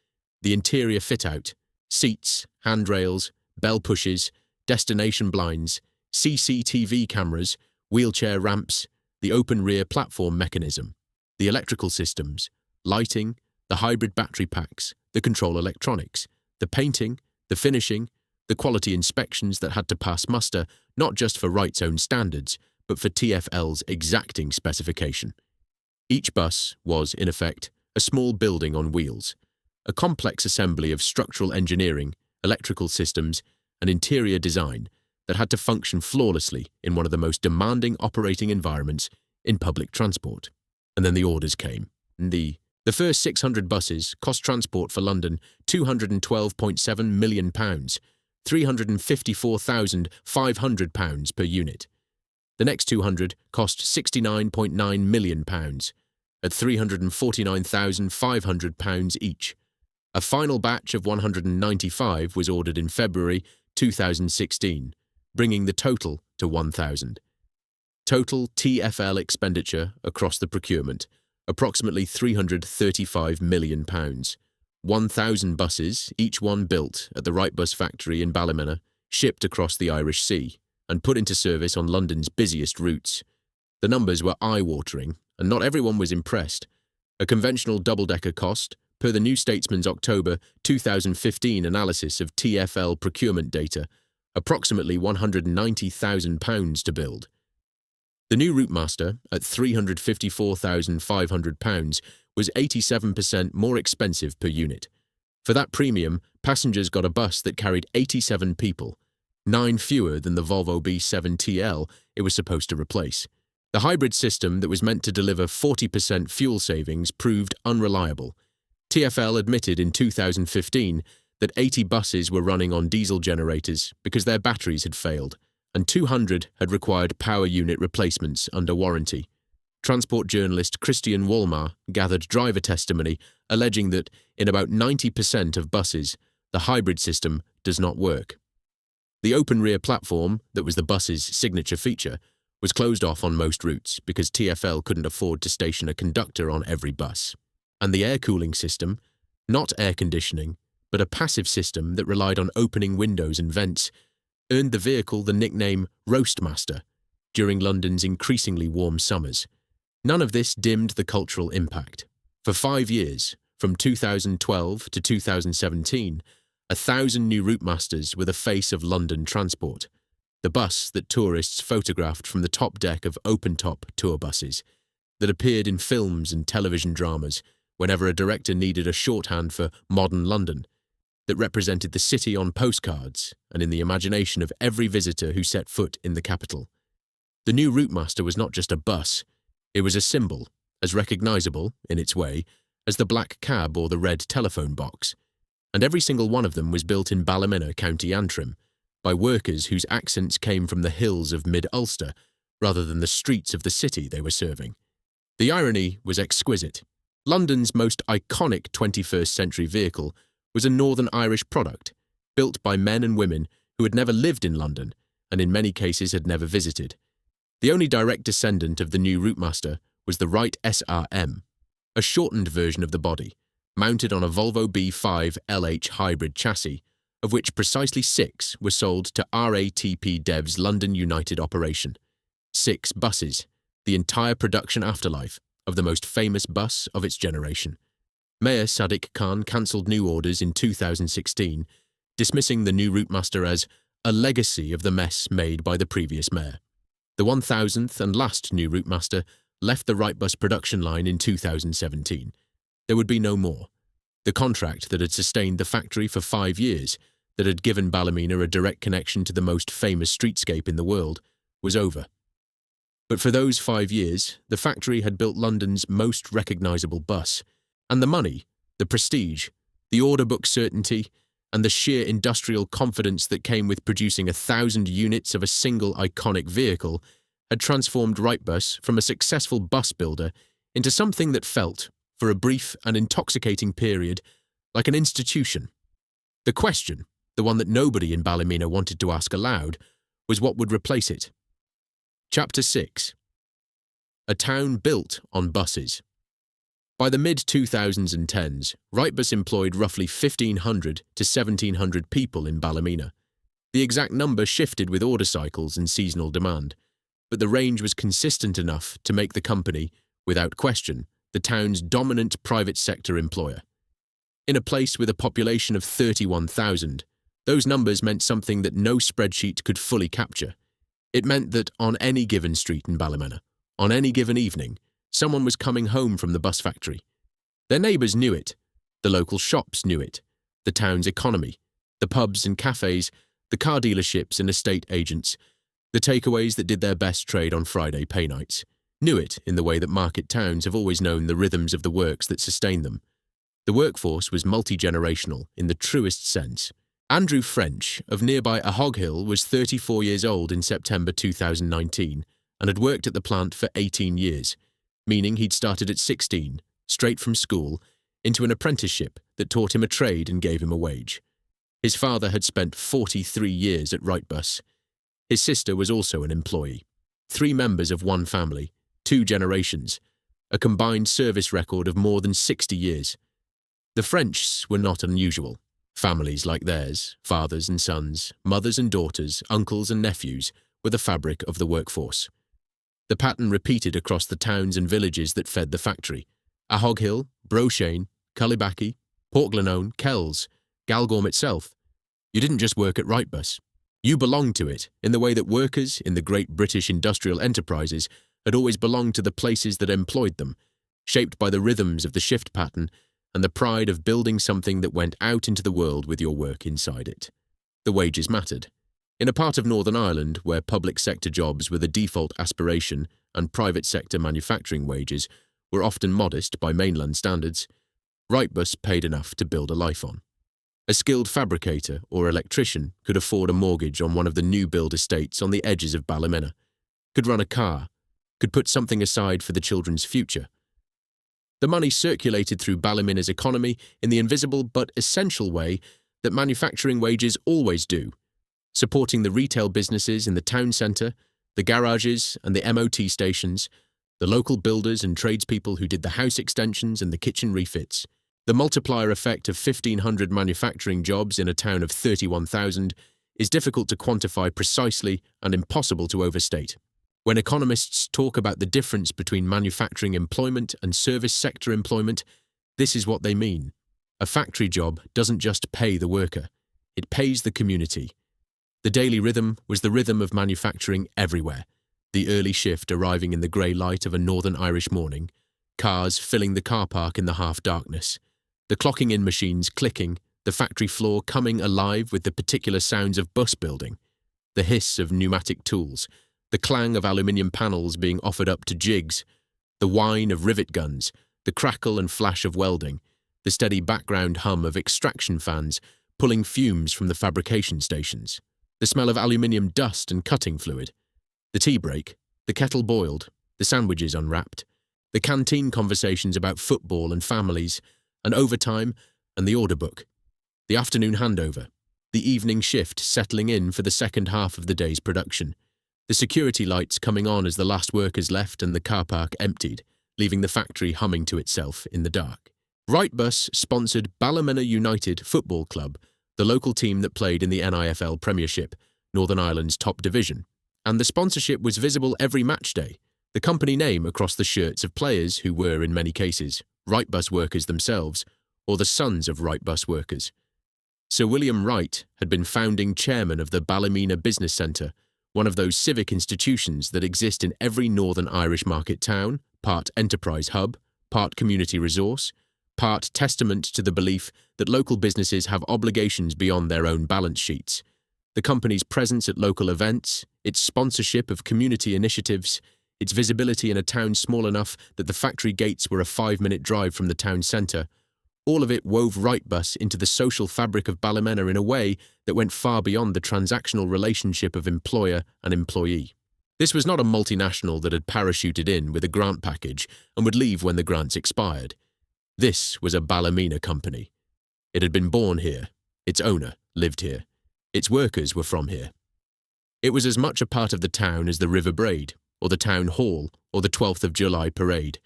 The interior fit-out, seats, handrails, bell pushes, destination blinds, CCTV cameras, wheelchair ramps, the open rear platform mechanism, the electrical systems, lighting, the hybrid battery packs, the control electronics, the painting, the finishing, the quality inspections that had to pass muster not just for Wright's own standards, but for TfL's exacting specification. Each bus was, in effect, a small building on wheels, a complex assembly of structural engineering, electrical systems, and interior design that had to function flawlessly in one of the most demanding operating environments in public transport. And then the orders came. The first 600 buses cost Transport for London £212.7 million, £354,500 per unit. The next 200 cost £69.9 million, at £349,500 each. A final batch of 195 was ordered in February 2016, bringing the total to 1,000. Total TfL expenditure across the procurement, approximately £335 million. 1,000 buses, each one built at the Wrightbus factory in Ballymena, shipped across the Irish Sea and put into service on London's busiest routes. The numbers were eye-watering, and not everyone was impressed. A conventional double-decker cost, per the New Statesman's October 2015 analysis of TfL procurement data, approximately £190,000 to build. The new Routemaster, at £354,500, was 87% more expensive per unit. For that premium, passengers got a bus that carried 87 people, 9 fewer than the Volvo B7 TL it was supposed to replace. The hybrid system that was meant to deliver 40% fuel savings proved unreliable. TfL admitted in 2015 that 80 buses were running on diesel generators because their batteries had failed, and 200 had required power unit replacements under warranty. Transport journalist Christian Wolmar gathered driver testimony alleging that in about 90% of buses, the hybrid system does not work. The open rear platform, that was the bus's signature feature, was closed off on most routes because TfL couldn't afford to station a conductor on every bus. And the air cooling system, not air conditioning, but a passive system that relied on opening windows and vents, earned the vehicle the nickname Routemaster during London's increasingly warm summers. None of this dimmed the cultural impact. For 5 years, from 2012 to 2017, 1,000 new Routemasters were the face of London transport, the bus that tourists photographed from the top deck of open-top tour buses, that appeared in films and television dramas whenever a director needed a shorthand for modern London, that represented the city on postcards and in the imagination of every visitor who set foot in the capital. The new Routemaster was not just a bus, it was a symbol, as recognisable, in its way, as the black cab or the red telephone box, and every single one of them was built in Ballymena, County Antrim, by workers whose accents came from the hills of mid-Ulster rather than the streets of the city they were serving. The irony was exquisite. London's most iconic 21st century vehicle was a Northern Irish product, built by men and women who had never lived in London and in many cases had never visited. The only direct descendant of the new Routemaster was the Wright SRM, a shortened version of the body, mounted on a Volvo B5 LH hybrid chassis, of which precisely 6 were sold to RATP Dev's London United operation. 6 buses, the entire production afterlife of the most famous bus of its generation. Mayor Sadiq Khan cancelled new orders in 2016, dismissing the new Routemaster as a legacy of the mess made by the previous mayor. The 1,000th and last new Routemaster left the Wrightbus production line in 2017. There would be no more. The contract that had sustained the factory for 5 years, that had given Ballymena a direct connection to the most famous streetscape in the world, was over. But for those 5 years, the factory had built London's most recognisable bus, and the money, the prestige, the order book certainty, and the sheer industrial confidence that came with producing 1,000 units of a single iconic vehicle had transformed Wrightbus from a successful bus builder into something that felt, for a brief and intoxicating period, like an institution. The question, the one that nobody in Ballymena wanted to ask aloud, was what would replace it. Chapter 6. A town built on buses. By the mid-2010s, Wrightbus employed roughly 1,500 to 1,700 people in Ballymena. The exact number shifted with order cycles and seasonal demand, but the range was consistent enough to make the company, without question, the town's dominant private sector employer. In a place with a population of 31,000, those numbers meant something that no spreadsheet could fully capture. It meant that on any given street in Ballymena, on any given evening, someone was coming home from the bus factory. Their neighbours knew it, the local shops knew it, the town's economy, the pubs and cafes, the car dealerships and estate agents, the takeaways that did their best trade on Friday pay nights, knew it in the way that market towns have always known the rhythms of the works that sustain them. The workforce was multi-generational in the truest sense. Andrew French of nearby Ahog Hill was 34 years old in September 2019 and had worked at the plant for 18 years, meaning he'd started at 16, straight from school, into an apprenticeship that taught him a trade and gave him a wage. His father had spent 43 years at Wrightbus. His sister was also an employee. 3 members of one family, 2 generations, a combined service record of more than 60 years. The Frenchs were not unusual. Families like theirs, fathers and sons, mothers and daughters, uncles and nephews, were the fabric of the workforce. The pattern repeated across the towns and villages that fed the factory. Ahog Hill, Broshane, Cullibaki, Portglenone, Kells, Galgorm itself. You didn't just work at Wrightbus. You belonged to it in the way that workers in the great British industrial enterprises had always belonged to the places that employed them, shaped by the rhythms of the shift pattern and the pride of building something that went out into the world with your work inside it. The wages mattered. In a part of Northern Ireland where public sector jobs were the default aspiration and private sector manufacturing wages were often modest by mainland standards, Wrightbus paid enough to build a life on. A skilled fabricator or electrician could afford a mortgage on one of the new build estates on the edges of Ballymena, could run a car, could put something aside for the children's future. The money circulated through Ballymena's economy in the invisible but essential way that manufacturing wages always do, supporting the retail businesses in the town centre, the garages and the MOT stations, the local builders and tradespeople who did the house extensions and the kitchen refits. The multiplier effect of 1,500 manufacturing jobs in a town of 31,000 is difficult to quantify precisely and impossible to overstate. When economists talk about the difference between manufacturing employment and service sector employment, this is what they mean. A factory job doesn't just pay the worker, it pays the community. The daily rhythm was the rhythm of manufacturing everywhere, the early shift arriving in the grey light of a northern Irish morning, cars filling the car park in the half-darkness, the clocking-in machines clicking, the factory floor coming alive with the particular sounds of bus building, the hiss of pneumatic tools, the clang of aluminium panels being offered up to jigs, the whine of rivet guns, the crackle and flash of welding, the steady background hum of extraction fans pulling fumes from the fabrication stations, the smell of aluminium dust and cutting fluid, the tea break, the kettle boiled, the sandwiches unwrapped, the canteen conversations about football and families, and overtime and the order book, the afternoon handover, the evening shift settling in for the second half of the day's production, the security lights coming on as the last workers left and the car park emptied, leaving the factory humming to itself in the dark. Wrightbus sponsored Ballymena United Football Club, the local team that played in the NIFL Premiership, Northern Ireland's top division, and the sponsorship was visible every match day, the company name across the shirts of players who were, in many cases, Wrightbus workers themselves, or the sons of Wrightbus workers. Sir William Wright had been founding chairman of the Ballymena Business Centre, one of those civic institutions that exist in every Northern Irish market town, part enterprise hub, part community resource, part testament to the belief that local businesses have obligations beyond their own balance sheets. The company's presence at local events, its sponsorship of community initiatives, its visibility in a town small enough that the factory gates were a 5-minute drive from the town centre, all of it wove Wrightbus into the social fabric of Ballymena in a way that went far beyond the transactional relationship of employer and employee. This was not a multinational that had parachuted in with a grant package and would leave when the grants expired. This was a Ballymena company. It had been born here. Its owner lived here. Its workers were from here. It was as much a part of the town as the River Braid, or the town hall, or the 12th of July parade.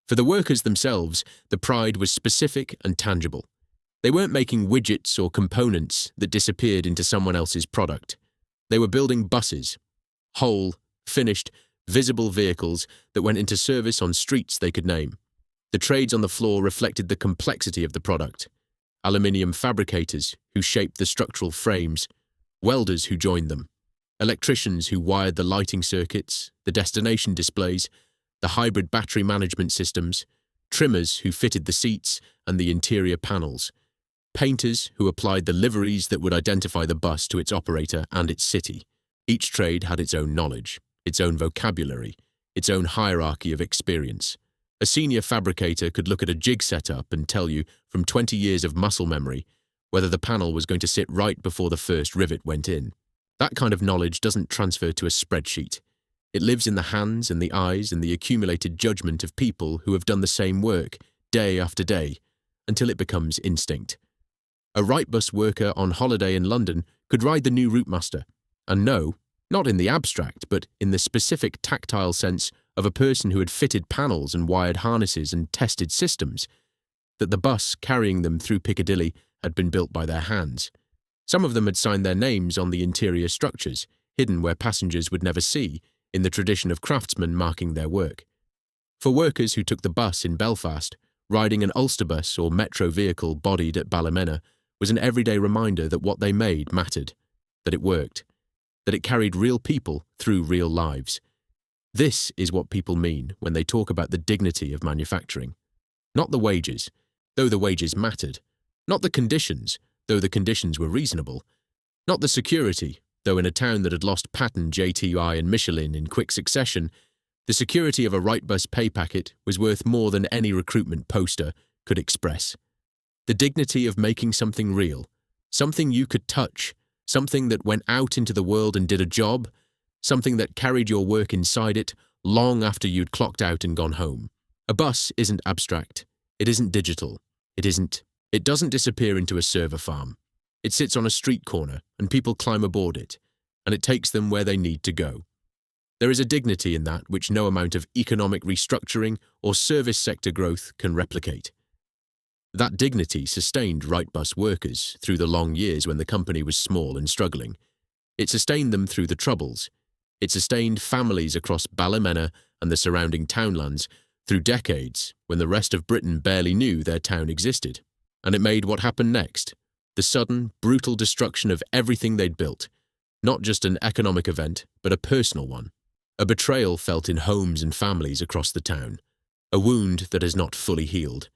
For the workers themselves, the pride was specific and tangible. They weren't making widgets or components that disappeared into someone else's product. They were building buses, whole, finished, visible vehicles that went into service on streets they could name. The trades on the floor reflected the complexity of the product. Aluminium fabricators who shaped the structural frames, welders who joined them, electricians who wired the lighting circuits, the destination displays, the hybrid battery management systems, trimmers who fitted the seats and the interior panels, painters who applied the liveries that would identify the bus to its operator and its city. Each trade had its own knowledge, its own vocabulary, its own hierarchy of experience. A senior fabricator could look at a jig setup and tell you, from 20 years of muscle memory, whether the panel was going to sit right before the first rivet went in. That kind of knowledge doesn't transfer to a spreadsheet. It lives in the hands and the eyes and the accumulated judgment of people who have done the same work, day after day, until it becomes instinct. A Wrightbus worker on holiday in London could ride the new Routemaster and know, not in the abstract, but in the specific tactile sense of a person who had fitted panels and wired harnesses and tested systems, that the bus carrying them through Piccadilly had been built by their hands. Some of them had signed their names on the interior structures, hidden where passengers would never see, in the tradition of craftsmen marking their work. For workers who took the bus in Belfast, riding an Ulster bus or metro vehicle bodied at Ballymena was an everyday reminder that what they made mattered, that it worked, that it carried real people through real lives. This is what people mean when they talk about the dignity of manufacturing. Not the wages, though the wages mattered. Not the conditions, though the conditions were reasonable. Not the security, though in a town that had lost Patton, JTI and Michelin in quick succession, the security of a Wrightbus pay packet was worth more than any recruitment poster could express. The dignity of making something real, something you could touch, something that went out into the world and did a job, something that carried your work inside it long after you'd clocked out and gone home. A bus isn't abstract. It isn't digital. It doesn't disappear into a server farm. It sits on a street corner and people climb aboard it, and it takes them where they need to go. There is a dignity in that which no amount of economic restructuring or service sector growth can replicate. That dignity sustained Wrightbus workers through the long years when the company was small and struggling. It sustained them through the Troubles. It sustained families across Ballymena and the surrounding townlands through decades when the rest of Britain barely knew their town existed. And it made what happened next, the sudden, brutal destruction of everything they'd built, not just an economic event, but a personal one. A betrayal felt in homes and families across the town, a wound that has not fully healed.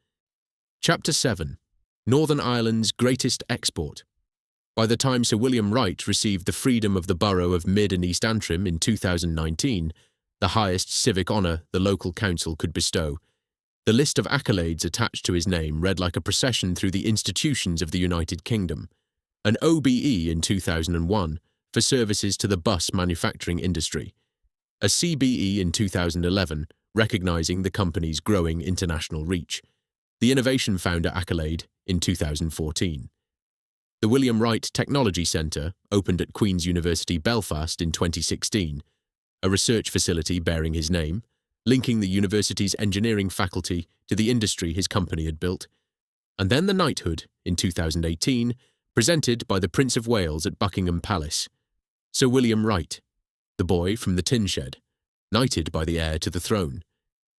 Chapter 7. Northern Ireland's Greatest Export. By the time Sir William Wright received the freedom of the borough of Mid and East Antrim in 2019, the highest civic honour the local council could bestow, the list of accolades attached to his name read like a procession through the institutions of the United Kingdom. An OBE in 2001 for services to the bus manufacturing industry. A CBE in 2011, recognising the company's growing international reach. The Innovation Founder accolade in 2014. The William Wright Technology Centre opened at Queen's University Belfast in 2016, a research facility bearing his name, linking the university's engineering faculty to the industry his company had built, and then the knighthood in 2018, presented by the Prince of Wales at Buckingham Palace. Sir William Wright, the boy from the tin shed, knighted by the heir to the throne.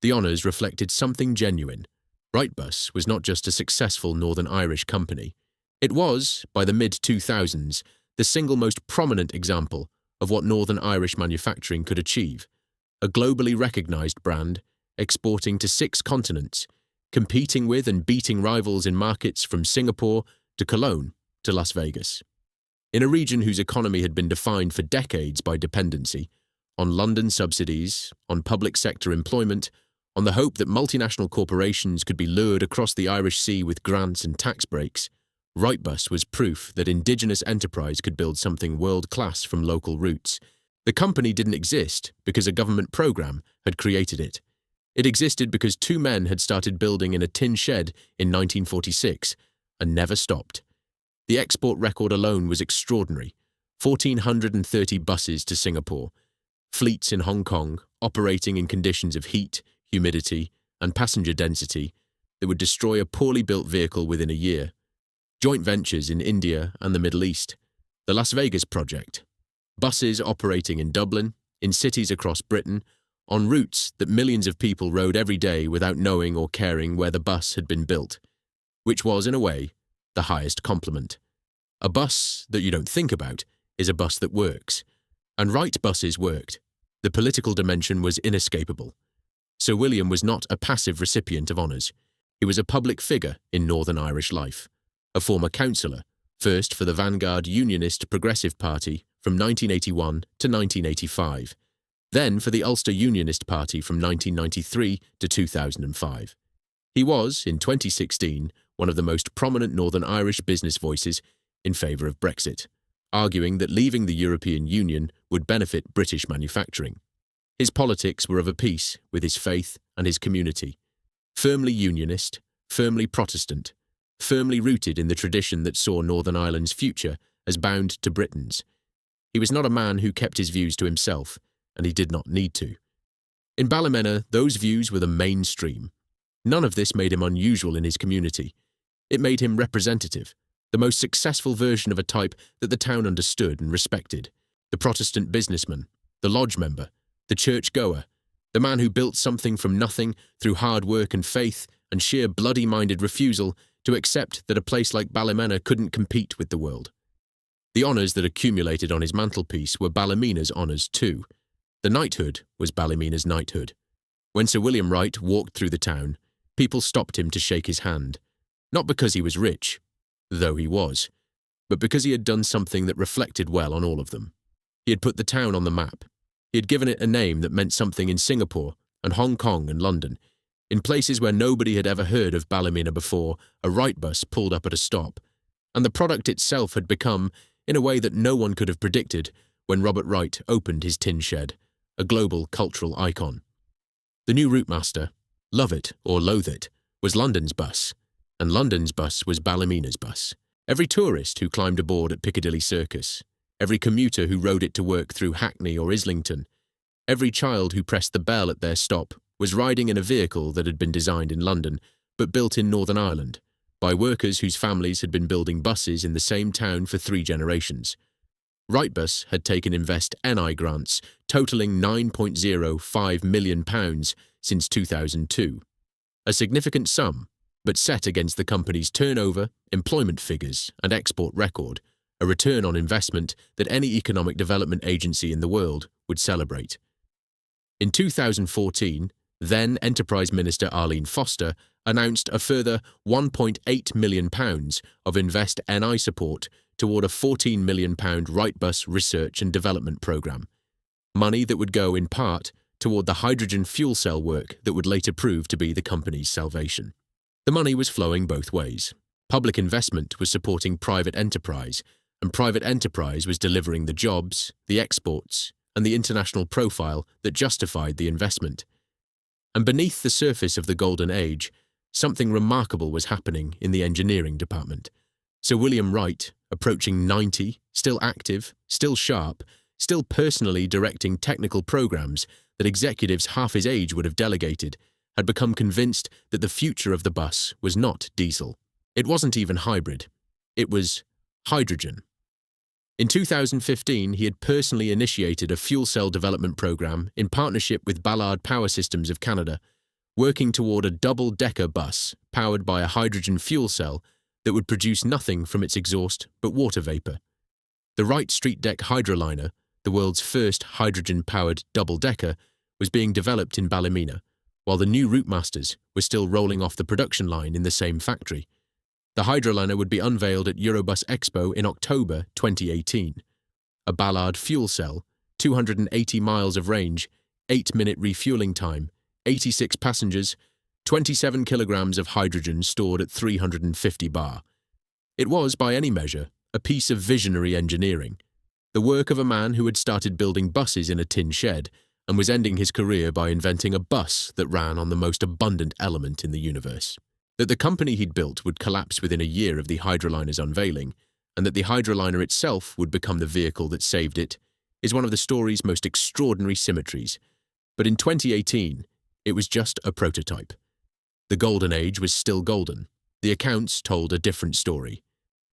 The honours reflected something genuine. Wrightbus was not just a successful Northern Irish company. It was, by the mid-2000s, the single most prominent example of what Northern Irish manufacturing could achieve. A globally recognised brand, exporting to 6 continents, competing with and beating rivals in markets from Singapore to Cologne to Las Vegas. In a region whose economy had been defined for decades by dependency, on London subsidies, on public sector employment, on the hope that multinational corporations could be lured across the Irish Sea with grants and tax breaks, Wrightbus was proof that indigenous enterprise could build something world-class from local roots. The company didn't exist because a government program had created it. It existed because two men had started building in a tin shed in 1946 and never stopped. The export record alone was extraordinary. 1,430 buses to Singapore, fleets in Hong Kong operating in conditions of heat, humidity, and passenger density that would destroy a poorly built vehicle within a year. Joint ventures in India and the Middle East. The Las Vegas project. Buses operating in Dublin, in cities across Britain, on routes that millions of people rode every day without knowing or caring where the bus had been built, which was, in a way, the highest compliment. A bus that you don't think about is a bus that works. And Wright buses worked. The political dimension was inescapable. Sir William was not a passive recipient of honours. He was a public figure in Northern Irish life. A former councillor, first for the Vanguard Unionist Progressive Party from 1981 to 1985, then for the Ulster Unionist Party from 1993 to 2005. He was, in 2016, one of the most prominent Northern Irish business voices in favour of Brexit, arguing that leaving the European Union would benefit British manufacturing. His politics were of a piece with his faith and his community. Firmly unionist, firmly Protestant, firmly rooted in the tradition that saw Northern Ireland's future as bound to Britain's. He was not a man who kept his views to himself, and he did not need to. In Ballymena, those views were the mainstream. None of this made him unusual in his community. It made him representative, the most successful version of a type that the town understood and respected. The Protestant businessman, the lodge member, the church-goer, the man who built something from nothing through hard work and faith and sheer bloody-minded refusal to accept that a place like Ballymena couldn't compete with the world. The honours that accumulated on his mantelpiece were Ballymena's honours too. The knighthood was Ballymena's knighthood. When Sir William Wright walked through the town, people stopped him to shake his hand, not because he was rich, though he was, but because he had done something that reflected well on all of them. He had put the town on the map. He had given it a name that meant something in Singapore and Hong Kong and London. In places where nobody had ever heard of Ballymena before, a Wrightbus pulled up at a stop, and the product itself had become, in a way that no one could have predicted, when Robert Wright opened his tin shed, a global cultural icon. The new Routemaster, love it or loathe it, was London's bus, and London's bus was Ballymena's bus. Every tourist who climbed aboard at Piccadilly Circus, every commuter who rode it to work through Hackney or Islington, every child who pressed the bell at their stop was riding in a vehicle that had been designed in London, but built in Northern Ireland, by workers whose families had been building buses in the same town for 3 generations. Wrightbus had taken Invest NI grants totalling £9.05 million since 2002. A significant sum, but set against the company's turnover, employment figures, and export record, a return on investment that any economic development agency in the world would celebrate. In 2014, then Enterprise Minister Arlene Foster announced a further £1.8 million of Invest NI support toward a £14 million Wrightbus research and development programme, money that would go in part toward the hydrogen fuel cell work that would later prove to be the company's salvation. The money was flowing both ways. Public investment was supporting private enterprise, and private enterprise was delivering the jobs, the exports, and the international profile that justified the investment. And beneath the surface of the Golden Age, something remarkable was happening in the engineering department. Sir William Wright, approaching 90, still active, still sharp, still personally directing technical programs that executives half his age would have delegated, had become convinced that the future of the bus was not diesel. It wasn't even hybrid. It was hydrogen. In 2015, he had personally initiated a fuel cell development program in partnership with Ballard Power Systems of Canada, working toward a double-decker bus powered by a hydrogen fuel cell that would produce nothing from its exhaust but water vapour. The Wright Street Deck Hydroliner, the world's first hydrogen-powered double-decker, was being developed in Ballymena, while the new Routemasters were still rolling off the production line in the same factory. The Hydroliner would be unveiled at Eurobus Expo in October 2018. A Ballard fuel cell, 280 miles of range, 8-minute refueling time, 86 passengers, 27 kilograms of hydrogen stored at 350 bar. It was, by any measure, a piece of visionary engineering, the work of a man who had started building buses in a tin shed and was ending his career by inventing a bus that ran on the most abundant element in the universe. That the company he'd built would collapse within a year of the hydroliner's unveiling, and that the hydroliner itself would become the vehicle that saved it, is one of the story's most extraordinary symmetries. But in 2018, it was just a prototype. The golden age was still golden. The accounts told a different story.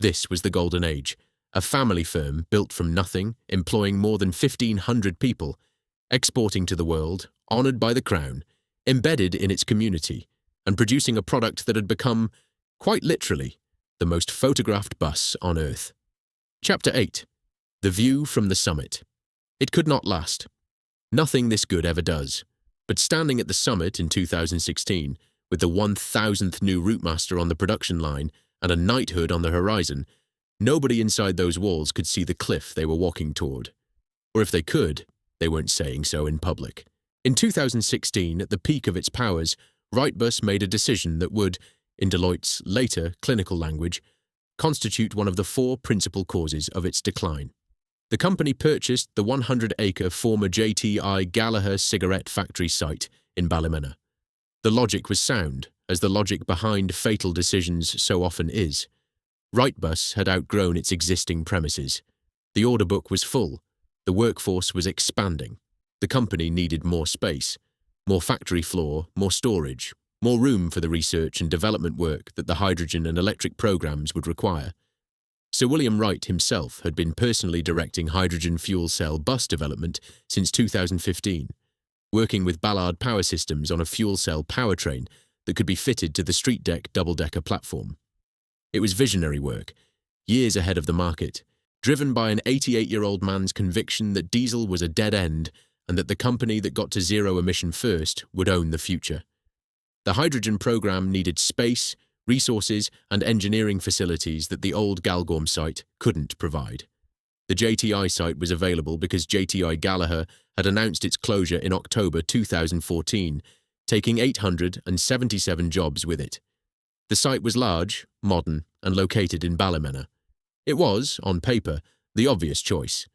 This was the golden age, a family firm built from nothing, employing more than 1,500 people, exporting to the world, honoured by the crown, embedded in its community, and producing a product that had become, quite literally, the most photographed bus on Earth. Chapter 8. The View from the Summit. It could not last. Nothing this good ever does. But standing at the summit in 2016, with the 1,000th new Routemaster on the production line and a knighthood on the horizon, nobody inside those walls could see the cliff they were walking toward. Or if they could, they weren't saying so in public. In 2016, at the peak of its powers, Wrightbus made a decision that would, in Deloitte's later clinical language, constitute one of the 4 principal causes of its decline. The company purchased the 100-acre former JTI Gallagher cigarette factory site in Ballymena. The logic was sound, as the logic behind fatal decisions so often is. Wrightbus had outgrown its existing premises. The order book was full. The workforce was expanding. The company needed more space, more factory floor, more storage, more room for the research and development work that the hydrogen and electric programs would require. Sir William Wright himself had been personally directing hydrogen fuel cell bus development since 2015, working with Ballard Power Systems on a fuel cell powertrain that could be fitted to the street deck double-decker platform. It was visionary work, years ahead of the market, driven by an 88-year-old man's conviction that diesel was a dead end and that the company that got to zero emission first would own the future. The hydrogen program needed space, resources and engineering facilities that the old Galgorm site couldn't provide. The JTI site was available because JTI Gallagher had announced its closure in October 2014, taking 877 jobs with it. The site was large, modern and located in Ballymena. It was, on paper, the obvious choice.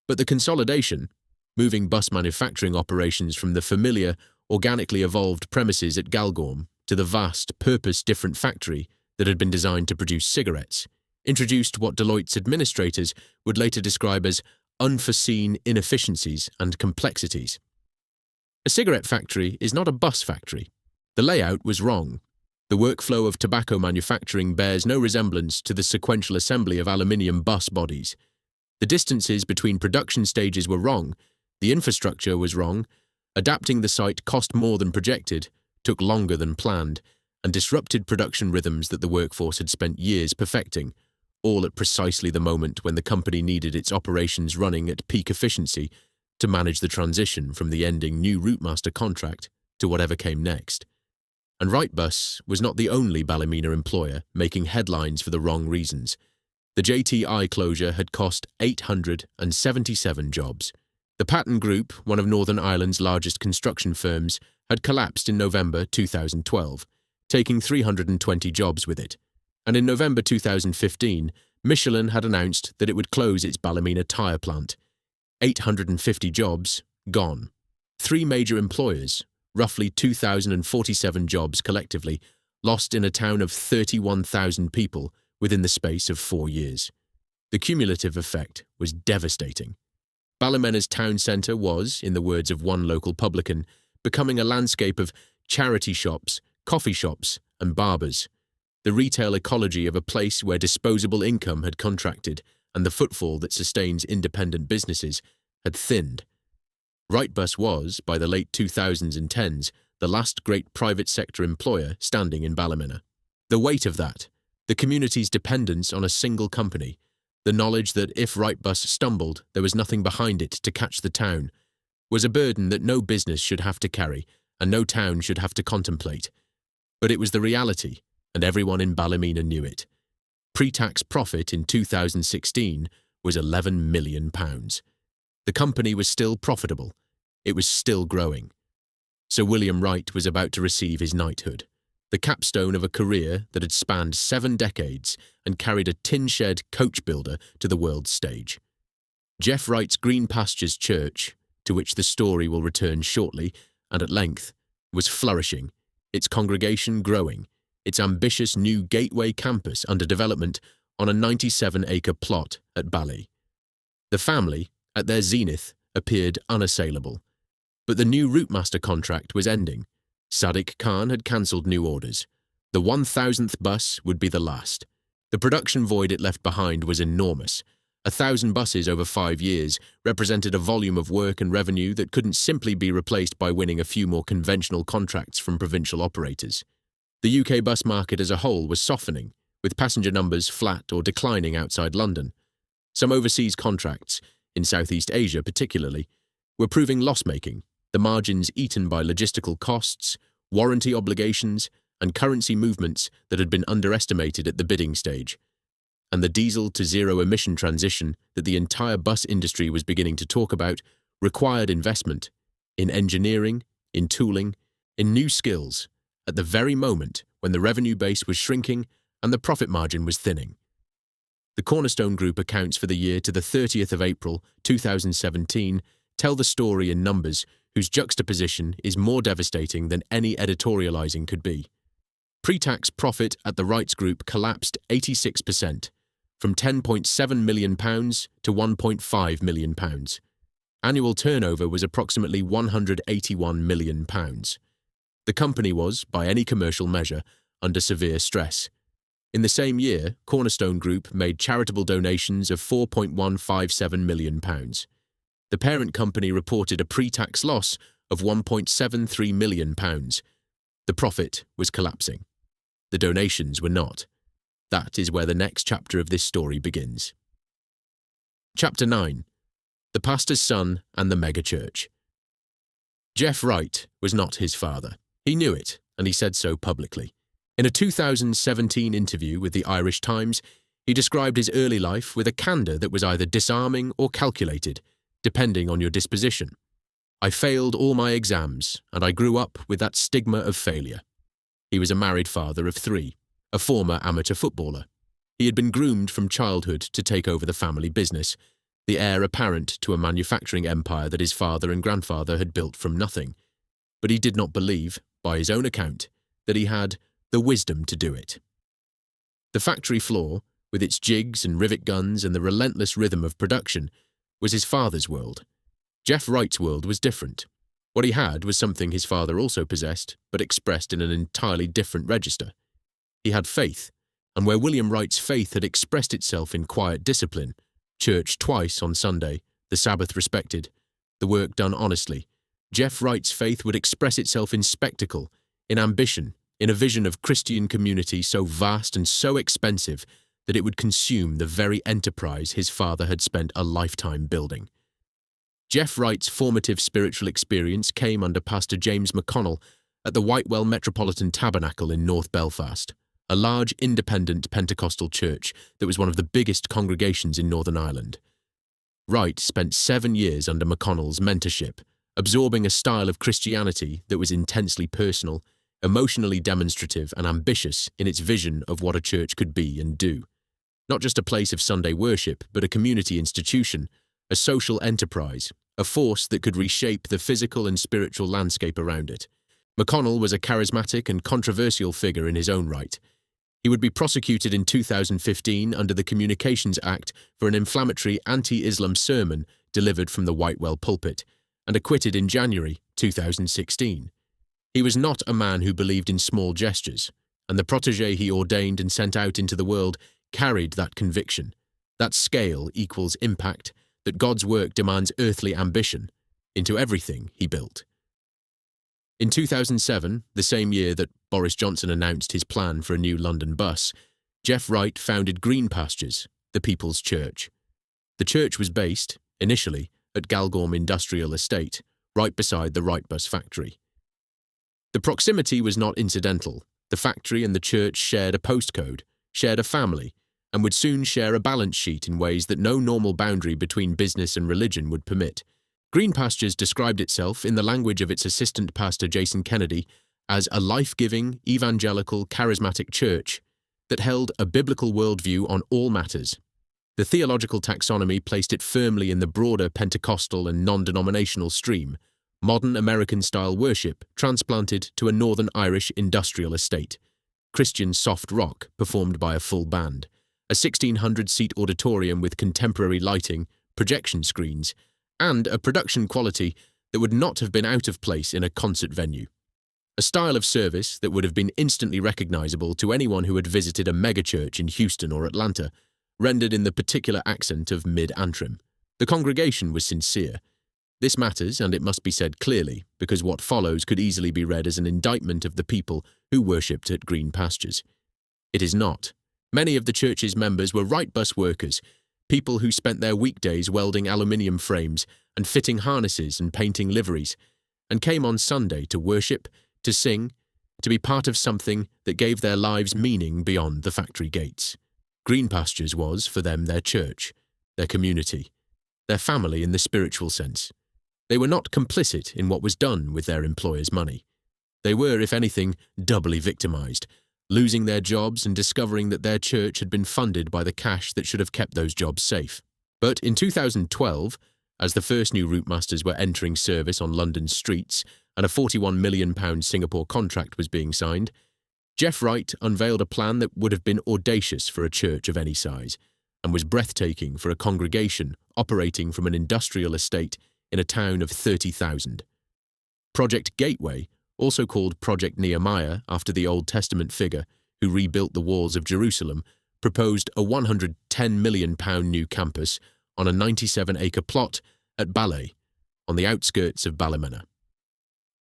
But the consolidation, moving bus manufacturing operations from the familiar, organically evolved premises at Galgorm to the vast, purpose-different factory that had been designed to produce cigarettes, introduced what Deloitte's administrators would later describe as unforeseen inefficiencies and complexities. A cigarette factory is not a bus factory. The layout was wrong. The workflow of tobacco manufacturing bears no resemblance to the sequential assembly of aluminium bus bodies. The distances between production stages were wrong, the infrastructure was wrong, adapting the site cost more than projected, took longer than planned, and disrupted production rhythms that the workforce had spent years perfecting, all at precisely the moment when the company needed its operations running at peak efficiency to manage the transition from the ending new Routemaster contract to whatever came next. And Wrightbus was not the only Ballymena employer making headlines for the wrong reasons. The JTI closure had cost 877 jobs. The Pattern Group, one of Northern Ireland's largest construction firms, had collapsed in November 2012, taking 320 jobs with it. And in November 2015, Michelin had announced that it would close its Ballymena tyre plant. 850 jobs gone. 3 major employers, roughly 2,047 jobs collectively, lost in a town of 31,000 people within the space of 4 years. The cumulative effect was devastating. Ballymena's town centre was, in the words of one local publican, becoming a landscape of charity shops, coffee shops and barbers. The retail ecology of a place where disposable income had contracted and the footfall that sustains independent businesses had thinned. Wrightbus was, by the late 2000s and 10s, the last great private sector employer standing in Ballymena. The weight of that, the community's dependence on a single company, the knowledge that if Wrightbus stumbled, there was nothing behind it to catch the town, was a burden that no business should have to carry and no town should have to contemplate. But it was the reality, and everyone in Ballymena knew it. Pre-tax profit in 2016 was £11 million. The company was still profitable. It was still growing. Sir William Wright was about to receive his knighthood, the capstone of a career that had spanned 7 decades and carried a tin-shed coach builder to the world stage. Jeff Wright's Green Pastures Church, to which the story will return shortly and at length, was flourishing, its congregation growing, its ambitious new gateway campus under development on a 97-acre plot at Bally. The family, at their zenith, appeared unassailable. But the new Routemaster contract was ending. Sadiq Khan had cancelled new orders. The 1,000th bus would be the last. The production void it left behind was enormous. 1,000 buses over 5 years represented a volume of work and revenue that couldn't simply be replaced by winning a few more conventional contracts from provincial operators. The UK bus market as a whole was softening, with passenger numbers flat or declining outside London. Some overseas contracts, in Southeast Asia particularly, were proving loss-making, the margins eaten by logistical costs, warranty obligations, and currency movements that had been underestimated at the bidding stage. And the diesel-to-zero-emission transition that the entire bus industry was beginning to talk about required investment in engineering, in tooling, in new skills, at the very moment when the revenue base was shrinking and the profit margin was thinning. The Cornerstone Group accounts for the year to the 30th of April 2017 tell the story in numbers whose juxtaposition is more devastating than any editorializing could be. Pre-tax profit at the Wrights Group collapsed 86%, from £10.7 million to £1.5 million. Annual turnover was approximately £181 million. The company was, by any commercial measure, under severe stress. In the same year, Cornerstone Group made charitable donations of £4.157 million. The parent company reported a pre-tax loss of £1.73 million. The profit was collapsing. The donations were not. That is where the next chapter of this story begins. Chapter 9. The Pastor's Son and the Megachurch. Jeff Wright was not his father. He knew it, and he said so publicly. In a 2017 interview with the Irish Times, he described his early life with a candour that was either disarming or calculated, depending on your disposition. I failed all my exams, and I grew up with that stigma of failure. He was a married father of 3, a former amateur footballer. He had been groomed from childhood to take over the family business, the heir apparent to a manufacturing empire that his father and grandfather had built from nothing. But he did not believe, by his own account, that he had the wisdom to do it. The factory floor, with its jigs and rivet guns and the relentless rhythm of production, was his father's world. Jeff Wright's world was different. What he had was something his father also possessed, but expressed in an entirely different register. He had faith, and where William Wright's faith had expressed itself in quiet discipline, church twice on Sunday, the Sabbath respected, the work done honestly, Jeff Wright's faith would express itself in spectacle, in ambition, in a vision of Christian community so vast and so expensive that it would consume the very enterprise his father had spent a lifetime building. Jeff Wright's formative spiritual experience came under Pastor James McConnell at the Whitewell Metropolitan Tabernacle in North Belfast, a large independent Pentecostal church that was one of the biggest congregations in Northern Ireland. Wright spent 7 years under McConnell's mentorship, absorbing a style of Christianity that was intensely personal, emotionally demonstrative and ambitious in its vision of what a church could be and do. Not just a place of Sunday worship, but a community institution, a social enterprise, a force that could reshape the physical and spiritual landscape around it. McConnell was a charismatic and controversial figure in his own right. He would be prosecuted in 2015 under the Communications Act for an inflammatory anti-Islam sermon delivered from the Whitewell pulpit, and acquitted in January 2016. He was not a man who believed in small gestures, and the protégé he ordained and sent out into the world carried that conviction. That scale equals impact, that God's work demands earthly ambition into everything he built. In 2007, the same year that Boris Johnson announced his plan for a new London bus, Jeff Wright founded Green Pastures, the People's Church. The church was based, initially, at Galgorm Industrial Estate, right beside the Wrightbus factory. The proximity was not incidental. The factory and the church shared a postcode, shared a family, and would soon share a balance sheet in ways that no normal boundary between business and religion would permit. Green Pastures described itself, in the language of its assistant pastor Jason Kennedy, as a life-giving, evangelical, charismatic church that held a biblical worldview on all matters. The theological taxonomy placed it firmly in the broader Pentecostal and non-denominational stream, modern American-style worship transplanted to a Northern Irish industrial estate, Christian soft rock performed by a full band, a 1,600-seat auditorium with contemporary lighting, projection screens, and a production quality that would not have been out of place in a concert venue. A style of service that would have been instantly recognizable to anyone who had visited a megachurch in Houston or Atlanta, rendered in the particular accent of mid-Antrim. The congregation was sincere. This matters, and it must be said clearly, because what follows could easily be read as an indictment of the people who worshipped at Green Pastures. It is not. Many of the church's members were Wrightbus workers, people who spent their weekdays welding aluminium frames and fitting harnesses and painting liveries, and came on Sunday to worship, to sing, to be part of something that gave their lives meaning beyond the factory gates. Green Pastures was, for them, their church, their community, their family in the spiritual sense. They were not complicit in what was done with their employers' money. They were, if anything, doubly victimized, losing their jobs and discovering that their church had been funded by the cash that should have kept those jobs safe. But in 2012, as the first new Routemasters were entering service on London's streets and a £41 million Singapore contract was being signed, Jeff Wright unveiled a plan that would have been audacious for a church of any size and was breathtaking for a congregation operating from an industrial estate in a town of 30,000. Project Gateway, also called Project Nehemiah after the Old Testament figure who rebuilt the walls of Jerusalem, proposed a £110 million new campus on a 97-acre plot at Ballay, on the outskirts of Ballymena.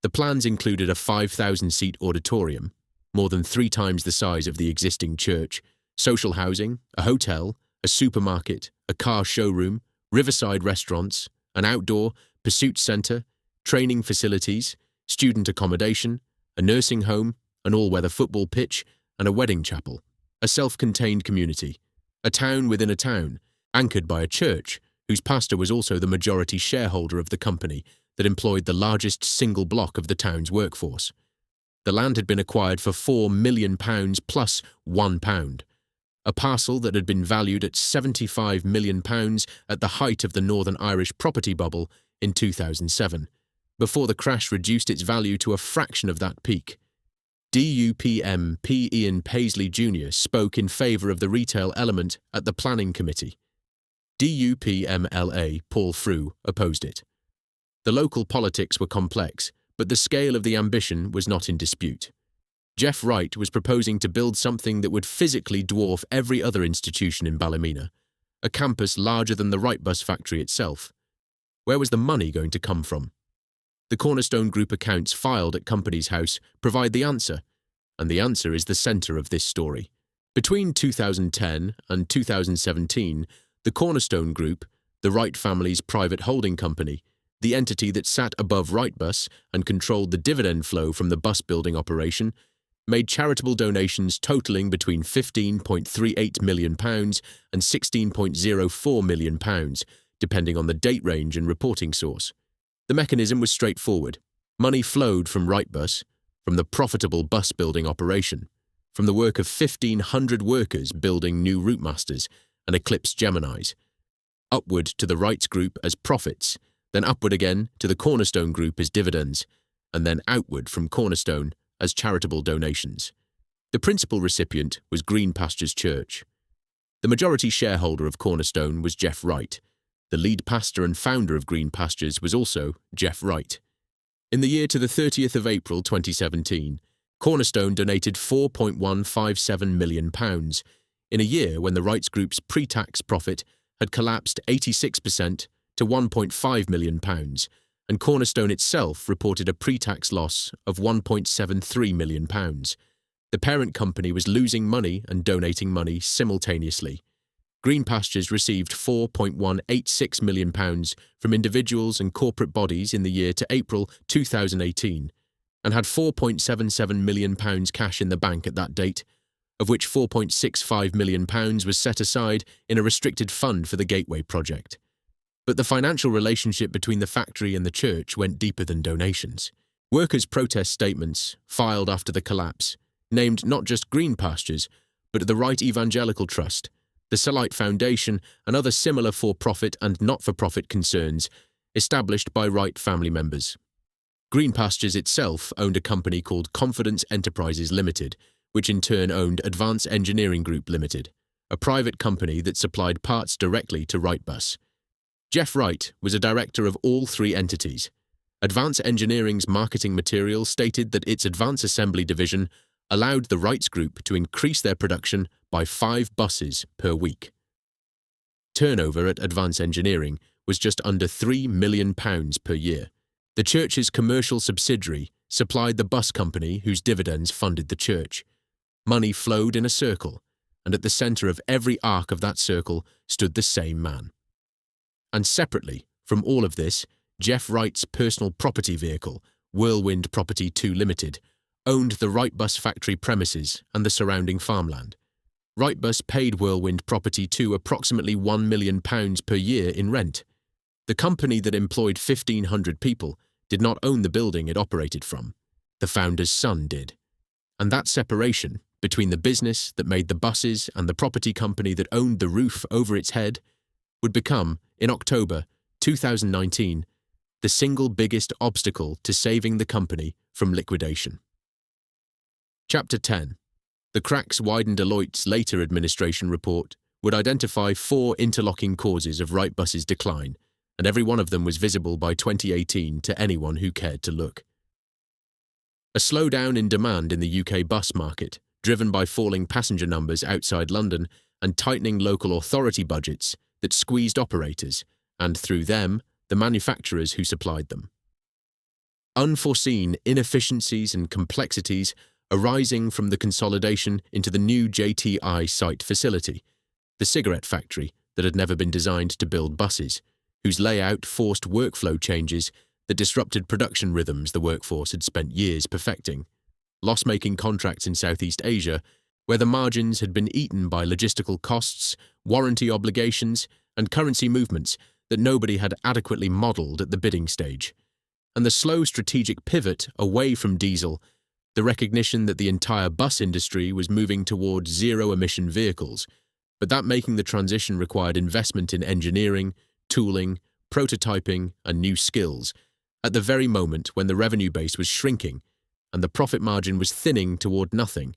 The plans included a 5,000-seat auditorium, more than 3 times the size of the existing church, social housing, a hotel, a supermarket, a car showroom, riverside restaurants, an outdoor pursuit centre, training facilities, student accommodation, a nursing home, an all-weather football pitch, and a wedding chapel, a self-contained community, a town within a town, anchored by a church whose pastor was also the majority shareholder of the company that employed the largest single block of the town's workforce. The land had been acquired for £4 million plus £1, a parcel that had been valued at £75 million at the height of the Northern Irish property bubble in 2007, before the crash reduced its value to a fraction of that peak. DUP P. Ian Paisley Jr. spoke in favour of the retail element at the planning committee. DUP MLA Paul Frew opposed it. The local politics were complex, but the scale of the ambition was not in dispute. Jeff Wright was proposing to build something that would physically dwarf every other institution in Ballymena, a campus larger than the Wrightbus factory itself. Where was the money going to come from? The Cornerstone Group accounts filed at Companies House provide the answer, and the answer is the centre of this story. Between 2010 and 2017, the Cornerstone Group, the Wright family's private holding company, the entity that sat above Wrightbus and controlled the dividend flow from the bus building operation, made charitable donations totalling between £15.38 million and £16.04 million, depending on the date range and reporting source. The mechanism was straightforward. Money flowed from Wrightbus, from the profitable bus building operation, from the work of 1,500 workers building new Routemasters and Eclipse Geminis, upward to the Wrights Group as profits, then upward again to the Cornerstone Group as dividends, and then outward from Cornerstone as charitable donations. The principal recipient was Green Pastures Church. The majority shareholder of Cornerstone was Jeff Wright. The lead pastor and founder of Green Pastures was also Jeff Wright. In the year to the 30th of April 2017, Cornerstone donated £4.157 million, in a year when the Wrights Group's pre-tax profit had collapsed 86% to £1.5 million, and Cornerstone itself reported a pre-tax loss of £1.73 million. The parent company was losing money and donating money simultaneously. Green Pastures received £4.186 million from individuals and corporate bodies in the year to April 2018, and had £4.77 million cash in the bank at that date, of which £4.65 million was set aside in a restricted fund for the Gateway project. But the financial relationship between the factory and the church went deeper than donations. Workers' protest statements, filed after the collapse, named not just Green Pastures, but the Wright Evangelical Trust, the Selite Foundation, and other similar for-profit and not-for-profit concerns established by Wright family members. Green Pastures itself owned a company called Confidence Enterprises Limited, which in turn owned Advanced Engineering Group Limited, a private company that supplied parts directly to Wrightbus. Jeff Wright was a director of all three entities. Advanced Engineering's marketing material stated that its advanced assembly division allowed the Wrights Group to increase their production by 5 buses per week. Turnover at Advanced Engineering was just under £3 million per year. The church's commercial subsidiary supplied the bus company whose dividends funded the church. Money flowed in a circle, and at the centre of every arc of that circle stood the same man. And separately from all of this, Jeff Wright's personal property vehicle, Whirlwind Property 2 Limited, owned the Wrightbus factory premises and the surrounding farmland. Wrightbus paid Whirlwind Property 2 approximately £1 million per year in rent. The company that employed 1,500 people did not own the building it operated from. The founder's son did. And that separation between the business that made the buses and the property company that owned the roof over its head would become, in October 2019, the single biggest obstacle to saving the company from liquidation. Chapter 10. The cracks widened. Deloitte's later administration report would identify 4 interlocking causes of Wrightbus's decline, and every one of them was visible by 2018 to anyone who cared to look. A slowdown in demand in the UK bus market, driven by falling passenger numbers outside London and tightening local authority budgets that squeezed operators, and through them, the manufacturers who supplied them. Unforeseen inefficiencies and complexities arising from the consolidation into the new JTI site facility, the cigarette factory that had never been designed to build buses, whose layout forced workflow changes that disrupted production rhythms the workforce had spent years perfecting, loss-making contracts in Southeast Asia, where the margins had been eaten by logistical costs, warranty obligations, and currency movements that nobody had adequately modelled at the bidding stage, and the slow strategic pivot away from diesel, the recognition that the entire bus industry was moving toward zero-emission vehicles, but that making the transition required investment in engineering, tooling, prototyping, and new skills, at the very moment when the revenue base was shrinking and the profit margin was thinning toward nothing.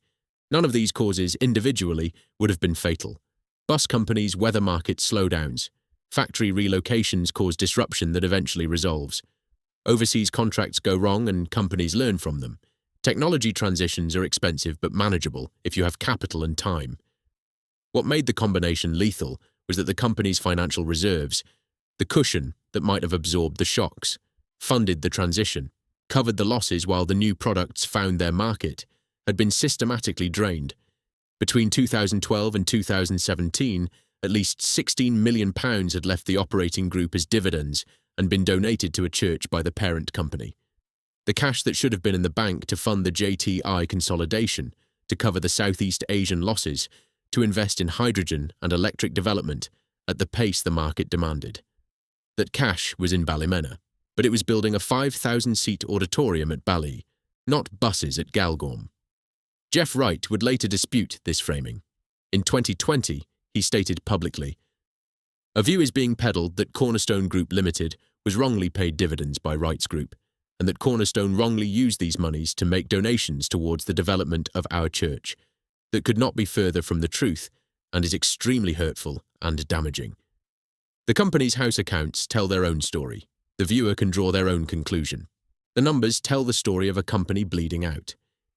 None of these causes individually would have been fatal. Bus companies weather market slowdowns. Factory relocations cause disruption that eventually resolves. Overseas contracts go wrong and companies learn from them. Technology transitions are expensive but manageable if you have capital and time. What made the combination lethal was that the company's financial reserves, the cushion that might have absorbed the shocks, funded the transition, covered the losses while the new products found their market, had been systematically drained. Between 2012 and 2017, at least £16 million had left the operating group as dividends and been donated to a church by the parent company. The cash that should have been in the bank to fund the JTI consolidation, to cover the Southeast Asian losses, to invest in hydrogen and electric development at the pace the market demanded. That cash was in Ballymena, but it was building a 5,000-seat auditorium at Bally, not buses at Galgorm. Jeff Wright would later dispute this framing. In 2020, he stated publicly, "A view is being peddled that Cornerstone Group Limited was wrongly paid dividends by Wright's Group, and that Cornerstone wrongly used these monies to make donations towards the development of our church. That could not be further from the truth, and is extremely hurtful and damaging." The company's house accounts tell their own story. The viewer can draw their own conclusion. The numbers tell the story of a company bleeding out.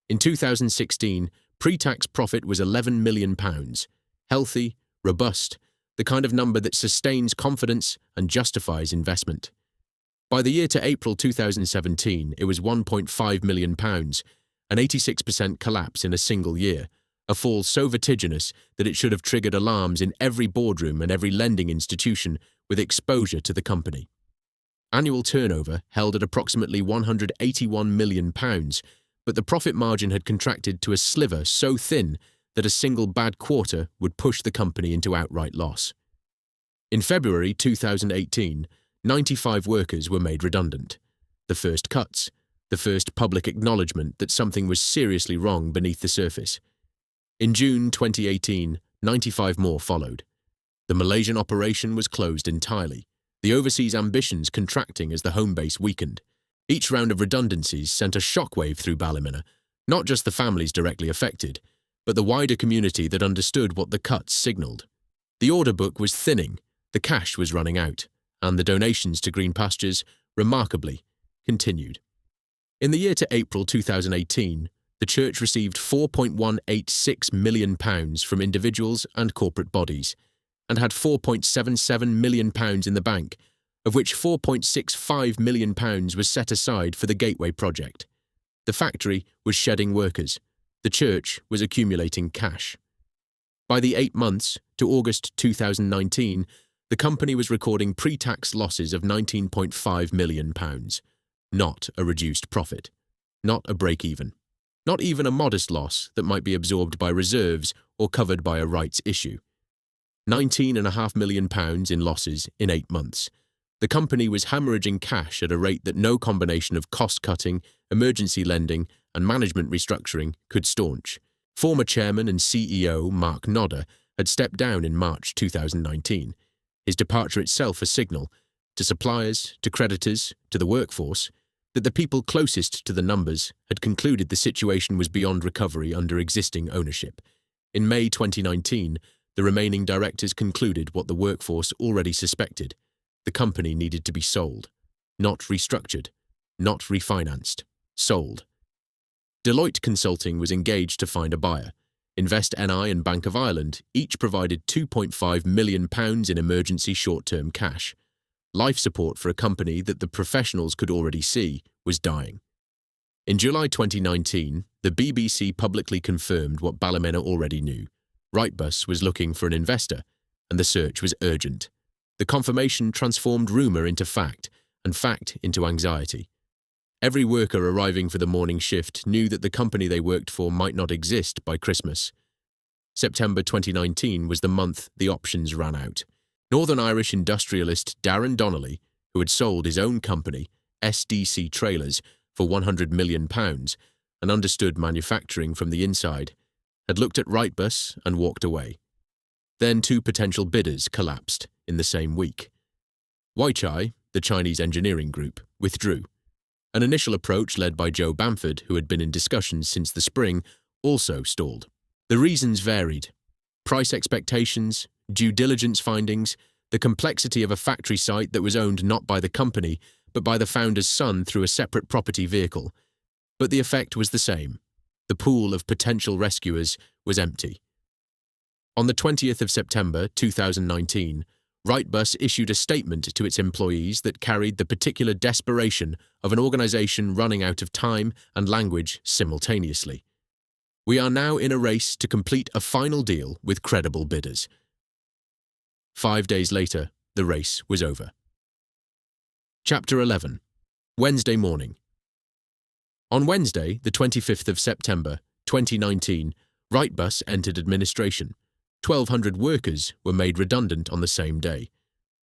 In 2016, pre-tax profit was £11 million, healthy, robust, the kind of number that sustains confidence and justifies investment. By the year to April 2017, it was £1.5 million, an 86% collapse in a single year, a fall so vertiginous that it should have triggered alarms in every boardroom and every lending institution with exposure to the company. Annual turnover held at approximately £181 million, but the profit margin had contracted to a sliver so thin that a single bad quarter would push the company into outright loss. In February 2018, 95 workers were made redundant. The first cuts, the first public acknowledgement that something was seriously wrong beneath the surface. In June 2018, 95 more followed. The Malaysian operation was closed entirely, the overseas ambitions contracting as the home base weakened. Each round of redundancies sent a shockwave through Ballymena, not just the families directly affected, but the wider community that understood what the cuts signalled. The order book was thinning, the cash was running out, and the donations to green pastures, remarkably, continued. In the year to April 2018, the church received £4.186 million from individuals and corporate bodies, and had £4.77 million in the bank, of which £4.65 million was set aside for the Gateway project. The factory was shedding workers. The church was accumulating cash. By the 8 months, to August 2019, the company was recording pre-tax losses of £19.5 million. Not a reduced profit. Not a break-even. Not even a modest loss that might be absorbed by reserves or covered by a rights issue. £19.5 million in losses in 8 months. The company was hemorrhaging cash at a rate that no combination of cost-cutting, emergency lending, and management restructuring could staunch. Former chairman and CEO Mark Nodder had stepped down in March 2019. His departure itself a signal, to suppliers, to creditors, to the workforce, that the people closest to the numbers had concluded the situation was beyond recovery under existing ownership. In May 2019, the remaining directors concluded what the workforce already suspected. The company needed to be sold. Not restructured. Not refinanced. Sold. Deloitte Consulting was engaged to find a buyer. Invest NI and Bank of Ireland each provided £2.5 million in emergency short-term cash. Life support for a company that the professionals could already see was dying. In July 2019, the BBC publicly confirmed what Ballymena already knew. Wrightbus was looking for an investor, and the search was urgent. The confirmation transformed rumour into fact, and fact into anxiety. Every worker arriving for the morning shift knew that the company they worked for might not exist by Christmas. September 2019 was the month the options ran out. Northern Irish industrialist Darren Donnelly, who had sold his own company, SDC Trailers, for £100 million and understood manufacturing from the inside, had looked at Wrightbus and walked away. Then 2 potential bidders collapsed in the same week. Weichai, the Chinese engineering group, withdrew. An initial approach led by Joe Bamford, who had been in discussions since the spring, also stalled. The reasons varied. Price expectations, due diligence findings, the complexity of a factory site that was owned not by the company, but by the founder's son through a separate property vehicle. But the effect was the same. The pool of potential rescuers was empty. On the 20th of September 2019, Wrightbus issued a statement to its employees that carried the particular desperation of an organisation running out of time and language simultaneously. We are now in a race to complete a final deal with credible bidders. 5 days later, the race was over. Chapter 11. Wednesday morning. On Wednesday, the 25th of September, 2019, Wrightbus entered administration. 1,200 workers were made redundant on the same day.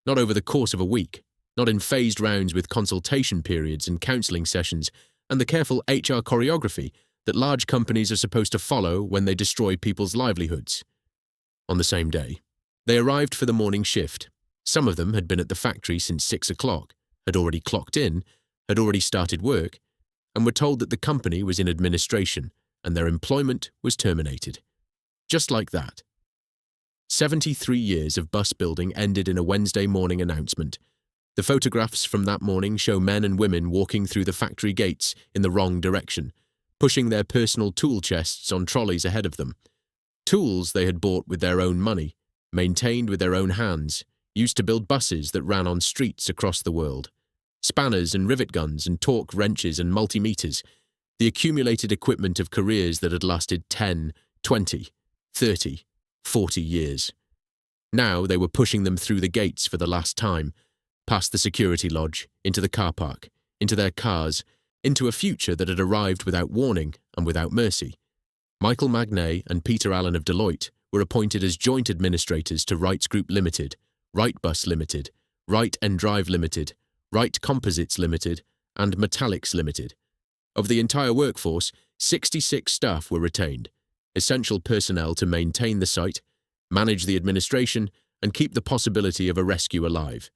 Not over the course of a week, not in phased rounds with consultation periods and counselling sessions and the careful HR choreography that large companies are supposed to follow when they destroy people's livelihoods. On the same day, they arrived for the morning shift. Some of them had been at the factory since 6 o'clock, had already clocked in, had already started work, and were told that the company was in administration and their employment was terminated. Just like that. 73 years of bus building ended in a Wednesday morning announcement. The photographs from that morning show men and women walking through the factory gates in the wrong direction, pushing their personal tool chests on trolleys ahead of them. Tools they had bought with their own money, maintained with their own hands, used to build buses that ran on streets across the world. Spanners and rivet guns and torque wrenches and multimeters, the accumulated equipment of careers that had lasted 10, 20, 30, 40 years. Now they were pushing them through the gates for the last time, past the security lodge, into the car park, into their cars, into a future that had arrived without warning and without mercy. Michael Magnay and Peter Allen of Deloitte were appointed as joint administrators to Wright's Group Limited, Wrightbus Limited, Wright and Drive Limited, Wright Composites Limited, and Metallics Limited. Of the entire workforce, 66 staff were retained, essential personnel to maintain the site, manage the administration, and keep the possibility of a rescue alive.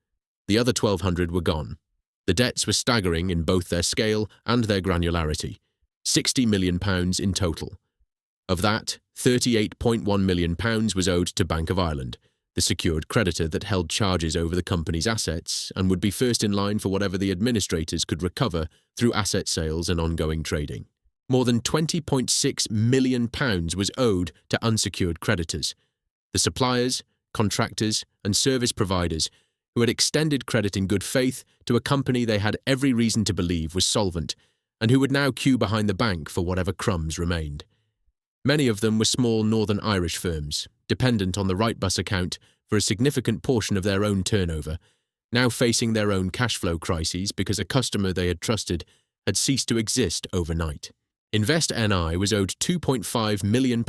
The other 1,200 were gone. The debts were staggering in both their scale and their granularity, £60 million in total. Of that, £38.1 million was owed to Bank of Ireland, the secured creditor that held charges over the company's assets and would be first in line for whatever the administrators could recover through asset sales and ongoing trading. More than £20.6 million was owed to unsecured creditors, the suppliers, contractors, and service providers who had extended credit in good faith to a company they had every reason to believe was solvent and who would now queue behind the bank for whatever crumbs remained. Many of them were small Northern Irish firms, dependent on the Wrightbus account for a significant portion of their own turnover, now facing their own cash flow crises because a customer they had trusted had ceased to exist overnight. Invest NI was owed £2.5 million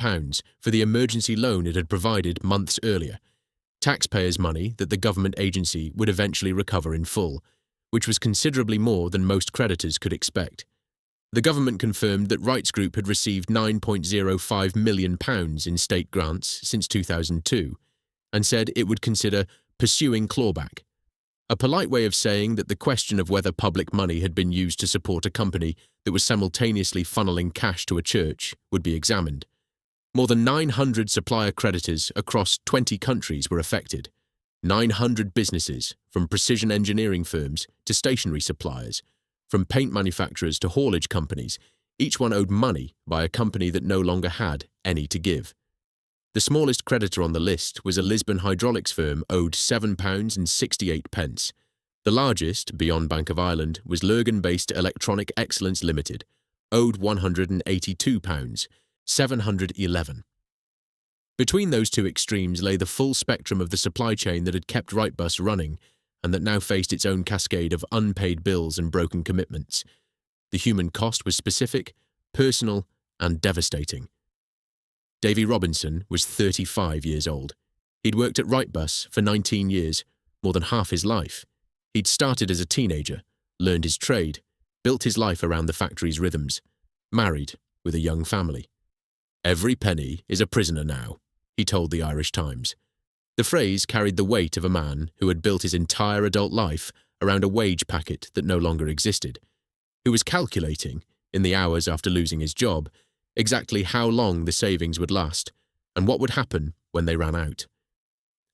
for the emergency loan it had provided months earlier, taxpayers' money that the government agency would eventually recover in full, which was considerably more than most creditors could expect. The government confirmed that Wright's Group had received £9.05 million in state grants since 2002 and said it would consider pursuing clawback, a polite way of saying that the question of whether public money had been used to support a company that was simultaneously funneling cash to a church would be examined. More than 900 supplier creditors across 20 countries were affected. 900 businesses, from precision engineering firms to stationery suppliers, from paint manufacturers to haulage companies, each one owed money by a company that no longer had any to give. The smallest creditor on the list was a Lisbon hydraulics firm owed £7.68. The largest, beyond Bank of Ireland, was Lurgan-based Electronic Excellence Limited, owed £182, £711. Between those two extremes lay the full spectrum of the supply chain that had kept Wrightbus running and that now faced its own cascade of unpaid bills and broken commitments. The human cost was specific, personal, and devastating. Davy Robinson was 35 years old. He'd worked at Wrightbus for 19 years, more than half his life. He'd started as a teenager, learned his trade, built his life around the factory's rhythms, married with a young family. "Every penny is a prisoner now," he told the Irish Times. The phrase carried the weight of a man who had built his entire adult life around a wage packet that no longer existed, who was calculating, in the hours after losing his job, exactly how long the savings would last and what would happen when they ran out.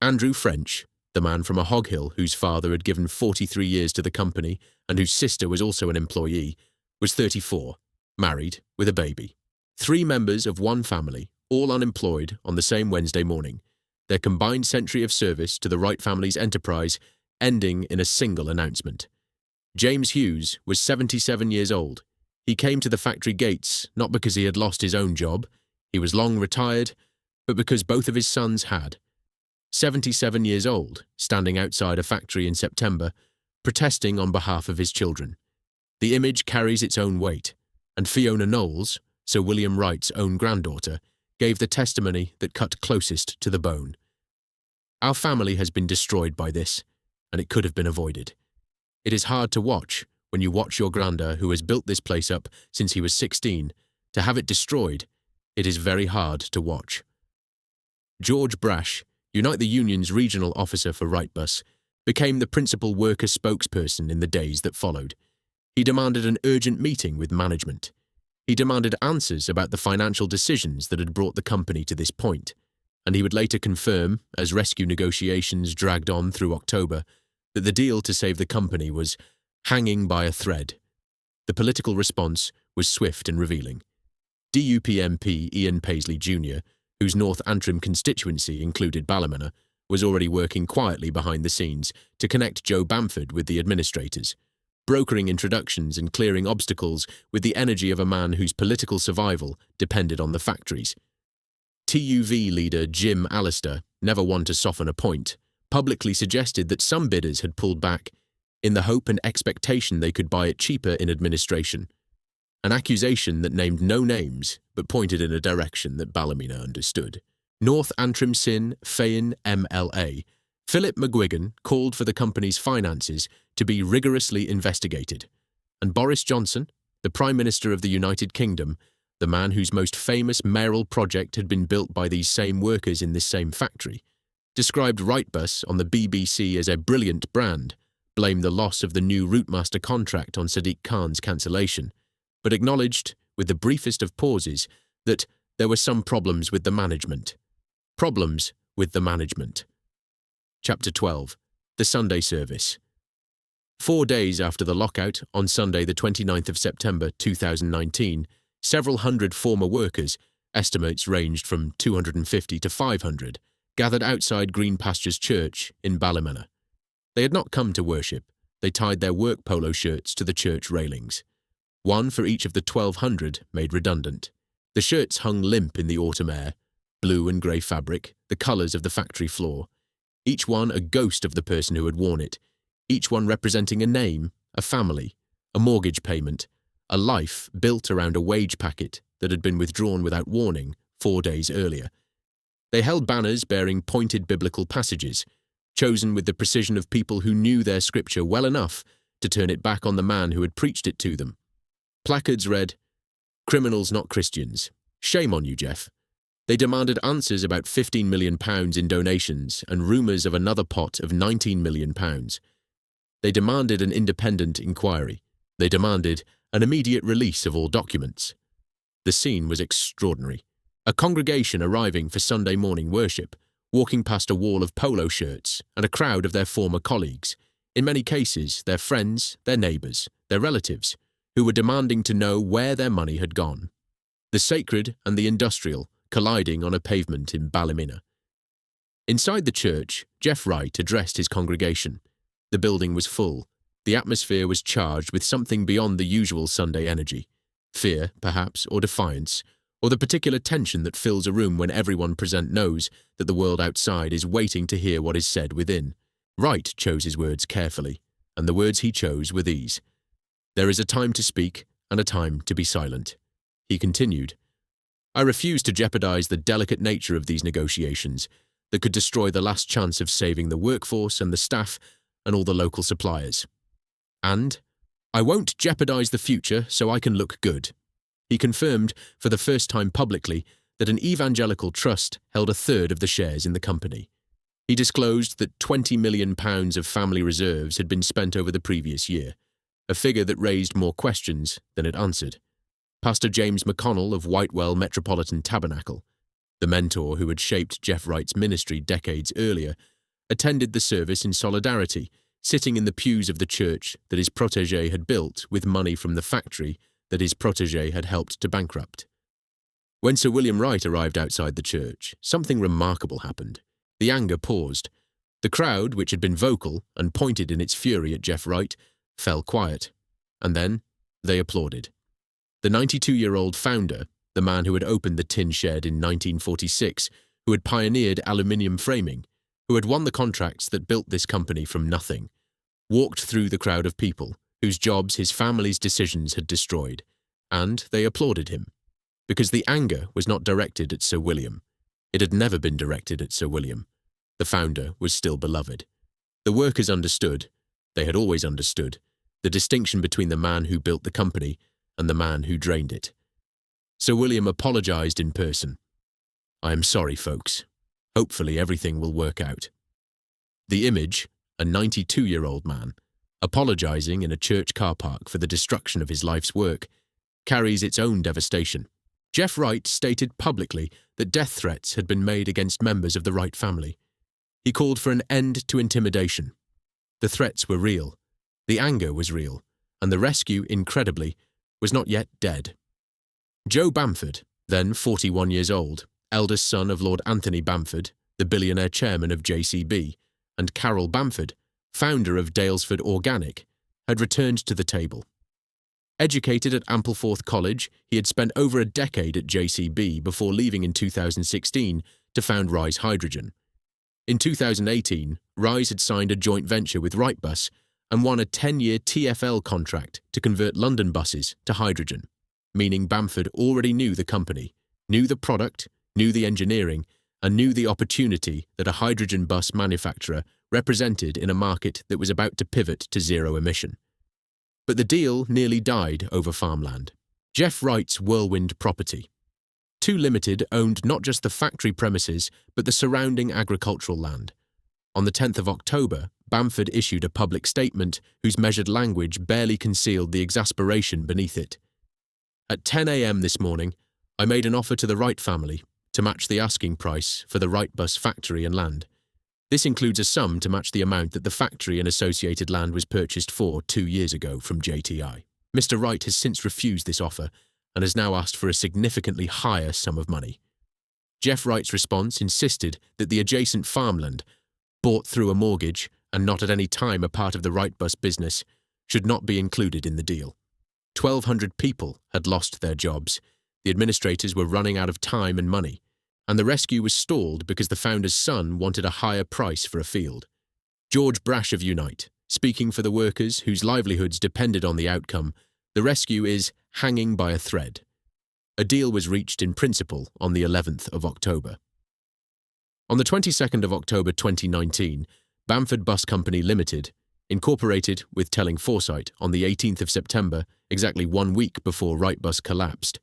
Andrew French, the man from a hog hill whose father had given 43 years to the company and whose sister was also an employee, was 34, married, with a baby. 3 members of one family, all unemployed on the same Wednesday morning, their combined century of service to the Wright family's enterprise ending in a single announcement. James Hughes was 77 years old. He came to the factory gates not because he had lost his own job, he was long retired, but because both of his sons had. 77 years old, standing outside a factory in September, protesting on behalf of his children. The image carries its own weight, and Fiona Knowles, Sir William Wright's own granddaughter, gave the testimony that cut closest to the bone. "Our family has been destroyed by this, and it could have been avoided. It is hard to watch when you watch your granda who has built this place up since he was 16, to have it destroyed. It is very hard to watch." George Brash, Unite the Union's regional officer for Wrightbus, became the principal worker spokesperson in the days that followed. He demanded an urgent meeting with management. He demanded answers about the financial decisions that had brought the company to this point, and he would later confirm, as rescue negotiations dragged on through October, that the deal to save the company was hanging by a thread. The political response was swift and revealing. DUP MP Ian Paisley Jr., whose North Antrim constituency included Ballymena, was already working quietly behind the scenes to connect Joe Bamford with the administrators, brokering introductions and clearing obstacles with the energy of a man whose political survival depended on the factories. TUV leader Jim Allister, never one to soften a point, publicly suggested that some bidders had pulled back in the hope and expectation they could buy it cheaper in administration. an accusation that named no names but pointed in a direction that Ballymena understood. North Antrim Sin Féin MLA, Philip McGuigan called for the company's finances to be rigorously investigated, and Boris Johnson, the Prime Minister of the United Kingdom, the man whose most famous mayoral project had been built by these same workers in this same factory, described Wrightbus on the BBC as a brilliant brand, blamed the loss of the new Routemaster contract on Sadiq Khan's cancellation, but acknowledged, with the briefest of pauses, that there were some problems with the management. Problems with the management. Chapter 12. The Sunday Service. 4 days after the lockout, on Sunday the 29th of September 2019, several hundred former workers, estimates ranged from 250 to 500, gathered outside Green Pastures Church in Ballymena. They had not come to worship. They tied their work polo shirts to the church railings. One for each of the 1,200 made redundant. The shirts hung limp in the autumn air, blue and grey fabric, the colours of the factory floor, each one a ghost of the person who had worn it, each one representing a name, a family, a mortgage payment, a life built around a wage packet that had been withdrawn without warning 4 days earlier. They held banners bearing pointed biblical passages, chosen with the precision of people who knew their scripture well enough to turn it back on the man who had preached it to them. Placards read, "Criminals not Christians. Shame on you, Jeff." They demanded answers about £15 million in donations and rumours of another pot of £19 million. They demanded an independent inquiry. They demanded an immediate release of all documents. The scene was extraordinary. A congregation arriving for Sunday morning worship, walking past a wall of polo shirts and a crowd of their former colleagues, in many cases their friends, their neighbours, their relatives, who were demanding to know where their money had gone. The sacred and the industrial colliding on a pavement in Ballymena. Inside the church, Jeff Wright addressed his congregation. The building was full. The atmosphere was charged with something beyond the usual Sunday energy. Fear, perhaps, or defiance, or the particular tension that fills a room when everyone present knows that the world outside is waiting to hear what is said within. Wright chose his words carefully, and the words he chose were these. "There is a time to speak and a time to be silent." He continued, "I refuse to jeopardize the delicate nature of these negotiations that could destroy the last chance of saving the workforce and the staff and all the local suppliers. And I won't jeopardize the future so I can look good." He confirmed for the first time publicly that an evangelical trust held a third of the shares in the company. He disclosed that £20 million of family reserves had been spent over the previous year, a figure that raised more questions than it answered. Pastor James McConnell of Whitewell Metropolitan Tabernacle, the mentor who had shaped Jeff Wright's ministry decades earlier, attended the service in solidarity, sitting in the pews of the church that his protégé had built with money from the factory that his protégé had helped to bankrupt. When Sir William Wright arrived outside the church, something remarkable happened. The anger paused. The crowd, which had been vocal and pointed in its fury at Jeff Wright, fell quiet. And then they applauded. The 92-year-old founder, the man who had opened the tin shed in 1946, who had pioneered aluminium framing, who had won the contracts that built this company from nothing, walked through the crowd of people whose jobs his family's decisions had destroyed, and they applauded him. Because the anger was not directed at Sir William. It had never been directed at Sir William. The founder was still beloved. The workers understood, they had always understood, the distinction between the man who built the company and the man who drained it. Sir William apologized in person. "I am sorry, folks. Hopefully everything will work out." The image, a 92-year-old man, apologizing in a church car park for the destruction of his life's work, carries its own devastation. Jeff Wright stated publicly that death threats had been made against members of the Wright family. He called for an end to intimidation. The threats were real, the anger was real, and the rescue, incredibly, was not yet dead. Joe Bamford, then 41 years old, eldest son of Lord Anthony Bamford, the billionaire chairman of JCB, and Carol Bamford, founder of Dalesford Organic, had returned to the table. Educated at Ampleforth College, he had spent over a decade at JCB before leaving in 2016 to found Rise Hydrogen. In 2018, Rise had signed a joint venture with Wrightbus and won a 10-year TfL contract to convert London buses to hydrogen. meaning Bamford already knew the company, knew the product, knew the engineering, and knew the opportunity that a hydrogen bus manufacturer represented in a market that was about to pivot to zero emission. But the deal nearly died over farmland. Jeff Wright's Whirlwind property. 2 Limited owned not just the factory premises, but the surrounding agricultural land. On the 10th of October, Bamford issued a public statement whose measured language barely concealed the exasperation beneath it. At 10 a.m. this morning, I made an offer to the Wright family to match the asking price for the Wrightbus factory and land. This includes a sum to match the amount that the factory and associated land was purchased for 2 years ago from JTI. Mr. Wright has since refused this offer and has now asked for a significantly higher sum of money. Jeff Wright's response insisted that the adjacent farmland, bought through a mortgage and not at any time a part of the Wrightbus business, should not be included in the deal. 1,200 people had lost their jobs, the administrators were running out of time and money, and the rescue was stalled because the founder's son wanted a higher price for a field. George Brash of Unite, speaking for the workers whose livelihoods depended on the outcome, the rescue is hanging by a thread. A deal was reached in principle on the 11th of October. On the 22nd of October 2019, Bamford Bus Company Limited, incorporated with Telling Foresight on the 18th of September, exactly 1 week before Wrightbus collapsed,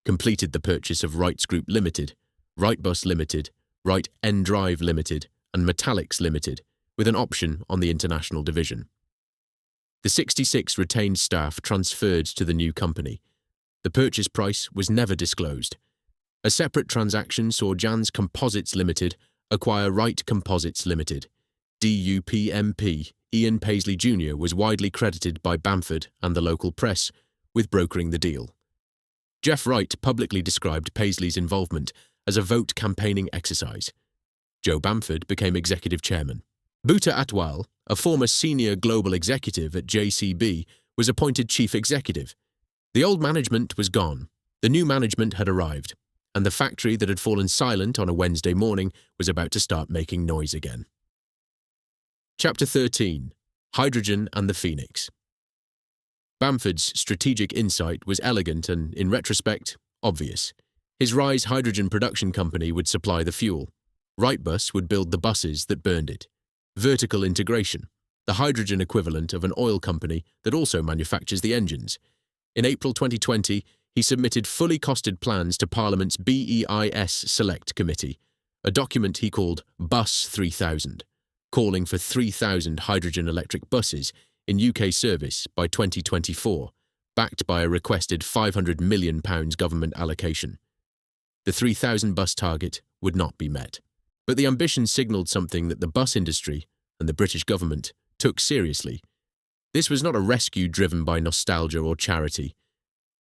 completed the purchase of Wrights Group Limited, Wrightbus Limited, Wright N-Drive Limited, and Metallics Limited, with an option on the international division. The 66 retained staff transferred to the new company. The purchase price was never disclosed. A separate transaction saw Jans Composites Limited acquire Wright Composites Limited. DUPMP Ian Paisley Jr. was widely credited by Bamford and the local press with brokering the deal. Jeff Wright publicly described Paisley's involvement as a vote campaigning exercise. Joe Bamford became executive chairman. Bhuta Atwal, a former senior global executive at JCB, was appointed chief executive. The old management was gone. The new management had arrived, and the factory that had fallen silent on a Wednesday morning was about to start making noise again. Chapter 13. Hydrogen and the Phoenix. Bamford's strategic insight was elegant and, in retrospect, obvious. His Rise hydrogen production company would supply the fuel. Wrightbus would build the buses that burned it. Vertical integration, the hydrogen equivalent of an oil company that also manufactures the engines. In April 2020, he submitted fully costed plans to Parliament's BEIS Select Committee, a document he called Bus 3000, calling for 3,000 hydrogen electric buses in UK service by 2024, backed by a requested £500 million government allocation. The 3,000 bus target would not be met. But the ambition signalled something that the bus industry and the British government took seriously. This was not a rescue driven by nostalgia or charity.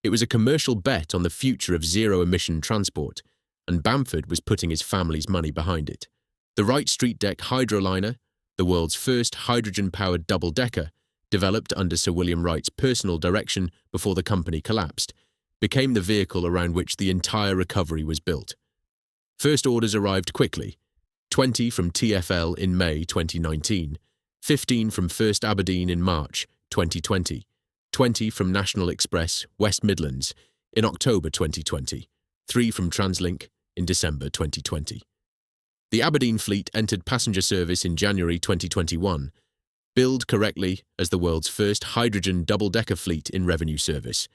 It was a commercial bet on the future of zero-emission transport, and Bamford was putting his family's money behind it. The Wright Street Deck Hydroliner, the world's first hydrogen-powered double-decker, developed under Sir William Wright's personal direction before the company collapsed, became the vehicle around which the entire recovery was built. First orders arrived quickly. 20 from TfL in May 2019, 15 from First Aberdeen in March 2020, 20 from National Express West Midlands in October 2020, 3 from Translink in December 2020. The Aberdeen fleet entered passenger service in January 2021, billed correctly as the world's first hydrogen double-decker fleet in revenue service,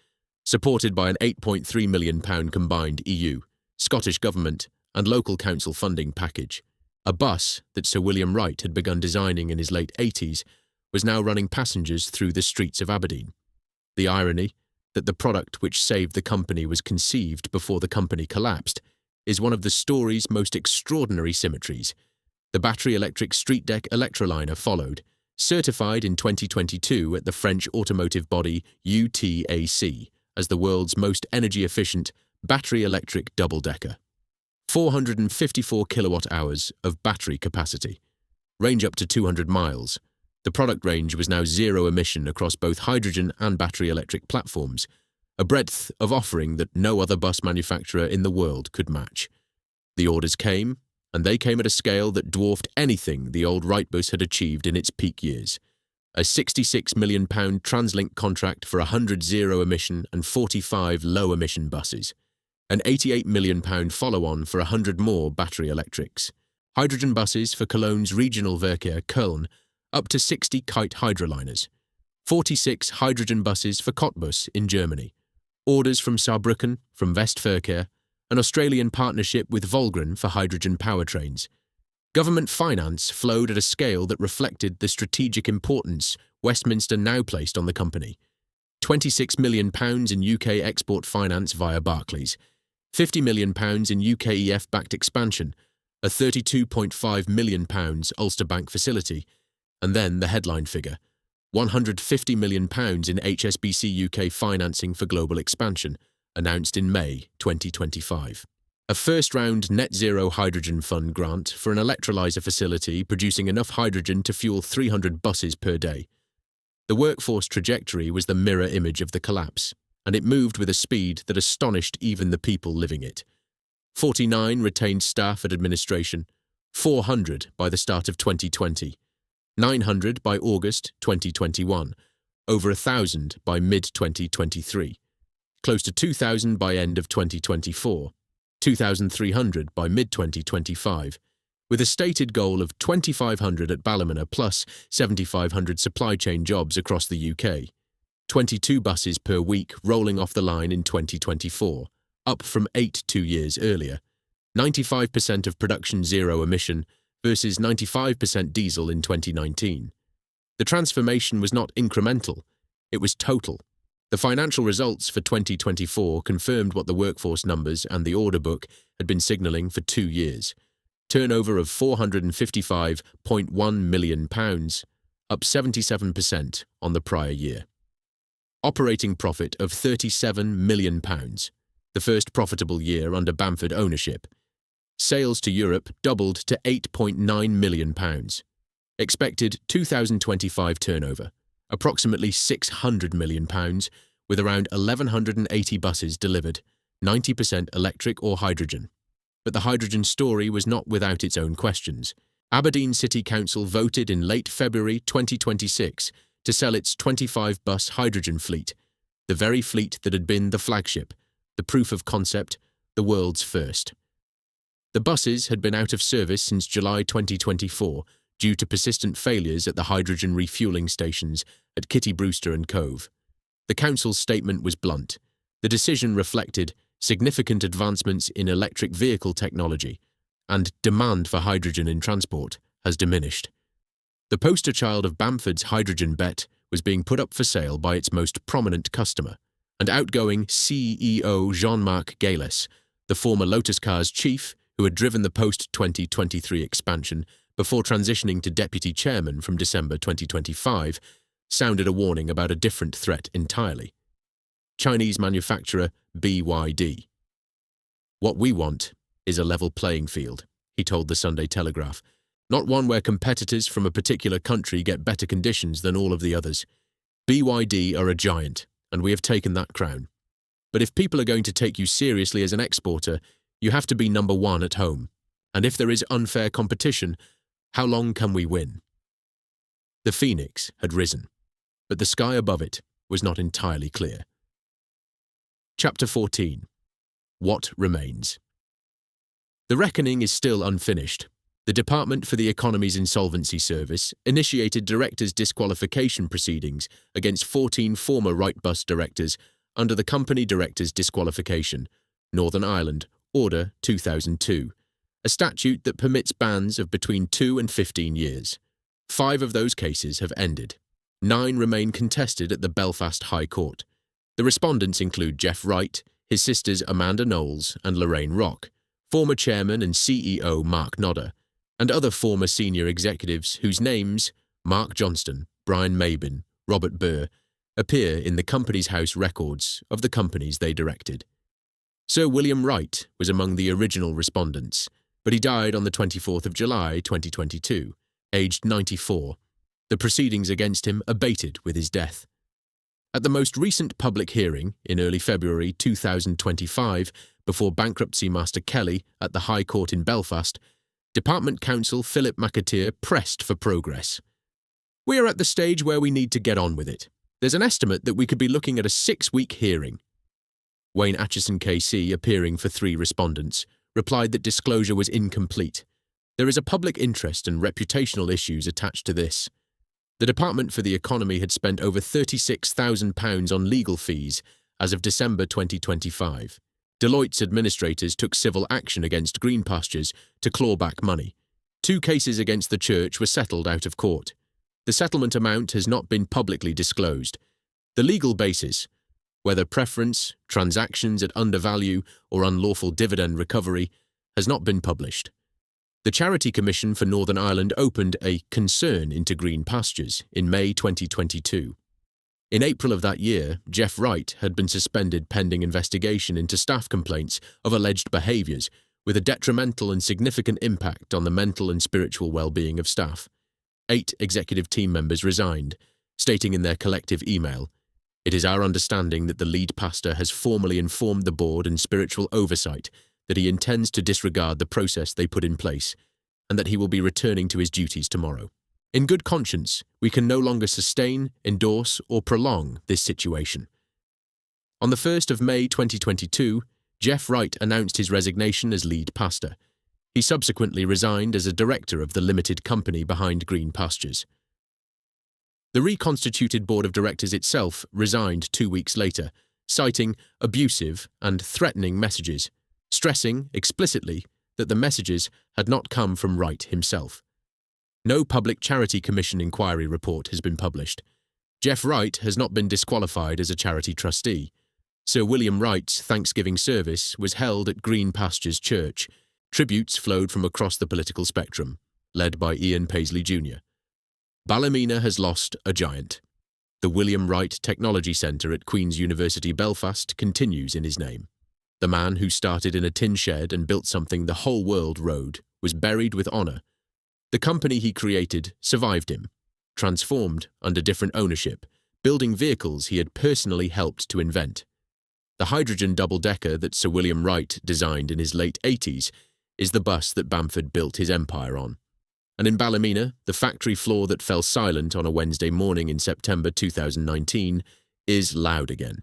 supported by an £8.3 million combined EU, Scottish Government and local council funding package. A bus that Sir William Wright had begun designing in his late 80s was now running passengers through the streets of Aberdeen. The irony that the product which saved the company was conceived before the company collapsed is one of the story's most extraordinary symmetries. The battery-electric street-deck Electroliner followed, certified in 2022 at the French automotive body UTAC as the world's most energy-efficient battery-electric double-decker. 454 kilowatt-hours of battery capacity, range up to 200 miles. The product range was now zero emission across both hydrogen and battery electric platforms, a breadth of offering that no other bus manufacturer in the world could match. The orders came, and they came at a scale that dwarfed anything the old Wrightbus had achieved in its peak years. a £66 million TransLink contract for 100 zero-emission and 45 low-emission buses, an £88 million follow-on for 100 more battery electrics, hydrogen buses for Cologne's regional Verkehr Köln, up to 60 kite hydroliners, 46 hydrogen buses for Cottbus in Germany, orders from Saarbrücken, from Westverkehr, an Australian partnership with Volgren for hydrogen powertrains. Government finance flowed at a scale that reflected the strategic importance Westminster now placed on the company. £26 million in UK export finance via Barclays, £50 million in UKEF-backed expansion, a £32.5 million Ulster Bank facility, and then the headline figure, £150 million in HSBC UK financing for global expansion, announced in May 2025. A first-round net zero hydrogen fund grant for an electrolyser facility producing enough hydrogen to fuel 300 buses per day. The workforce trajectory was the mirror image of the collapse, and it moved with a speed that astonished even the people living it. 49 retained staff at administration, 400 by the start of 2020, 900 by August 2021, over 1,000 by mid-2023, close to 2,000 by end of 2024, 2,300 by mid-2025, with a stated goal of 2,500 at Ballymena plus 7,500 supply chain jobs across the UK, 22 buses per week rolling off the line in 2024, up from 8 2 years earlier, 95% of production zero emission versus 95% diesel in 2019. The transformation was not incremental, it was total. The financial results for 2024 confirmed what the workforce numbers and the order book had been signalling for 2 years. Turnover of £455.1 million, up 77% on the prior year. Operating profit of £37 million, the first profitable year under Bamford ownership. Sales to Europe doubled to £8.9 million. Expected 2025 turnover, approximately £600 million, with around 1,180 buses delivered, 90% electric or hydrogen. But the hydrogen story was not without its own questions. Aberdeen City Council voted in late February 2026 to sell its 25-bus hydrogen fleet, the very fleet that had been the flagship, the proof of concept, the world's first. The buses had been out of service since July 2024 due to persistent failures at the hydrogen refuelling stations at Kitty Brewster and Cove. The council's statement was blunt. The decision reflected significant advancements in electric vehicle technology, and demand for hydrogen in transport has diminished. The poster child of Bamford's hydrogen bet was being put up for sale by its most prominent customer, and outgoing CEO Jean-Marc Gayles, the former Lotus Cars chief who had driven the post-2023 expansion before transitioning to deputy chairman from December 2025, sounded a warning about a different threat entirely. Chinese manufacturer BYD. "What we want is a level playing field," he told the Sunday Telegraph, "not one where competitors from a particular country get better conditions than all of the others. BYD are a giant, and we have taken that crown. But if people are going to take you seriously as an exporter, you have to be number one at home. And if there is unfair competition, how long can we win?" The phoenix had risen, but the sky above it was not entirely clear. Chapter 14. What remains? The reckoning is still unfinished. The Department for the Economy's Insolvency Service initiated directors' disqualification proceedings against 14 former Wrightbus directors under the Company Directors Disqualification, Northern Ireland, Order 2002, a statute that permits bans of between 2 and 15 years. 5 of those cases have ended. 9 remain contested at the Belfast High Court. The respondents include Jeff Wright, his sisters Amanda Knowles and Lorraine Rock, former chairman and CEO Mark Nodder, and other former senior executives whose names, Mark Johnston, Brian Mabin, Robert Burr, appear in the Companies House records of the companies they directed. Sir William Wright was among the original respondents, but he died on the 24th of July 2022, aged 94. The proceedings against him abated with his death. At the most recent public hearing, in early February 2025, before Bankruptcy Master Kelly at the High Court in Belfast, Department Counsel Philip McAteer pressed for progress. We are at the stage where we need to get on with it. There's an estimate that we could be looking at a 6-week hearing. Wayne Atchison KC, appearing for 3 respondents, replied that disclosure was incomplete. There is a public interest and reputational issues attached to this. The Department for the Economy had spent over £36,000 on legal fees as of December 2025. Deloitte's administrators took civil action against Green Pastures to claw back money. 2 cases against the church were settled out of court. The settlement amount has not been publicly disclosed. The legal basis, whether preference, transactions at undervalue, or unlawful dividend recovery, has not been published. The Charity Commission for Northern Ireland opened a concern into Green Pastures in May 2022. In April of that year, Jeff Wright had been suspended pending investigation into staff complaints of alleged behaviours with a detrimental and significant impact on the mental and spiritual well-being of staff. 8 executive team members resigned, stating in their collective email, "It is our understanding that the lead pastor has formally informed the board and spiritual oversight that he intends to disregard the process they put in place and that he will be returning to his duties tomorrow. In good conscience, we can no longer sustain, endorse, or prolong this situation." On the 1st of May 2022, Jeff Wright announced his resignation as lead pastor. He subsequently resigned as a director of the limited company behind Green Pastures. The reconstituted board of directors itself resigned 2 weeks later, citing abusive and threatening messages, stressing explicitly that the messages had not come from Wright himself. No public Charity Commission inquiry report has been published. Jeff Wright has not been disqualified as a charity trustee. Sir William Wright's Thanksgiving service was held at Green Pastures Church. Tributes flowed from across the political spectrum, led by Ian Paisley Jr. Ballymena has lost a giant. The William Wright Technology Centre at Queen's University Belfast continues in his name. The man who started in a tin shed and built something the whole world rode was buried with honour. The company he created survived him, transformed under different ownership, building vehicles he had personally helped to invent. The hydrogen double-decker that Sir William Wright designed in his late 80s is the bus that Bamford built his empire on. And in Ballymena, the factory floor that fell silent on a Wednesday morning in September 2019 is loud again.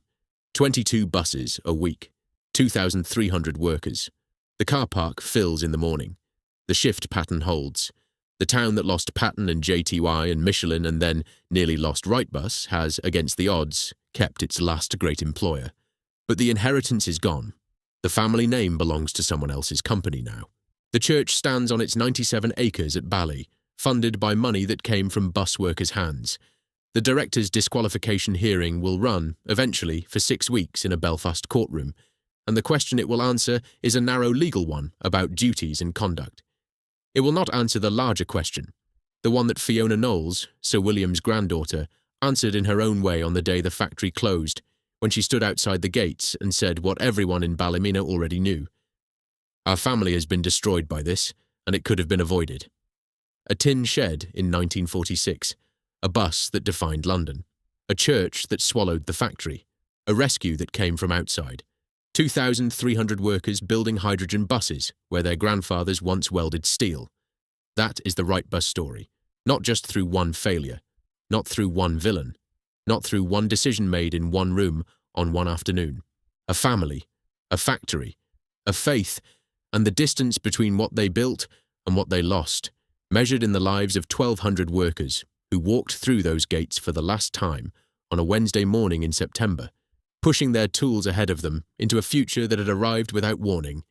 22 buses a week, 2,300 workers. The car park fills in the morning. The shift pattern holds. The town that lost Patton and JTY and Michelin and then nearly lost Wrightbus has, against the odds, kept its last great employer. But the inheritance is gone. The family name belongs to someone else's company now. The church stands on its 97 acres at Bally, funded by money that came from bus workers' hands. The director's disqualification hearing will run, eventually, for 6 weeks in a Belfast courtroom, and the question it will answer is a narrow legal one about duties and conduct. It will not answer the larger question, the one that Fiona Knowles, Sir William's granddaughter, answered in her own way on the day the factory closed, when she stood outside the gates and said what everyone in Ballymena already knew. Our family has been destroyed by this, and it could have been avoided. A tin shed in 1946, a bus that defined London, a church that swallowed the factory, a rescue that came from outside, 2,300 workers building hydrogen buses where their grandfathers once welded steel. That is the Wrightbus story, not just through one failure, not through one villain, not through one decision made in one room on one afternoon. A family, a factory, a faith, and the distance between what they built and what they lost, measured in the lives of 1,200 workers who walked through those gates for the last time on a Wednesday morning in September, pushing their tools ahead of them into a future that had arrived without warning,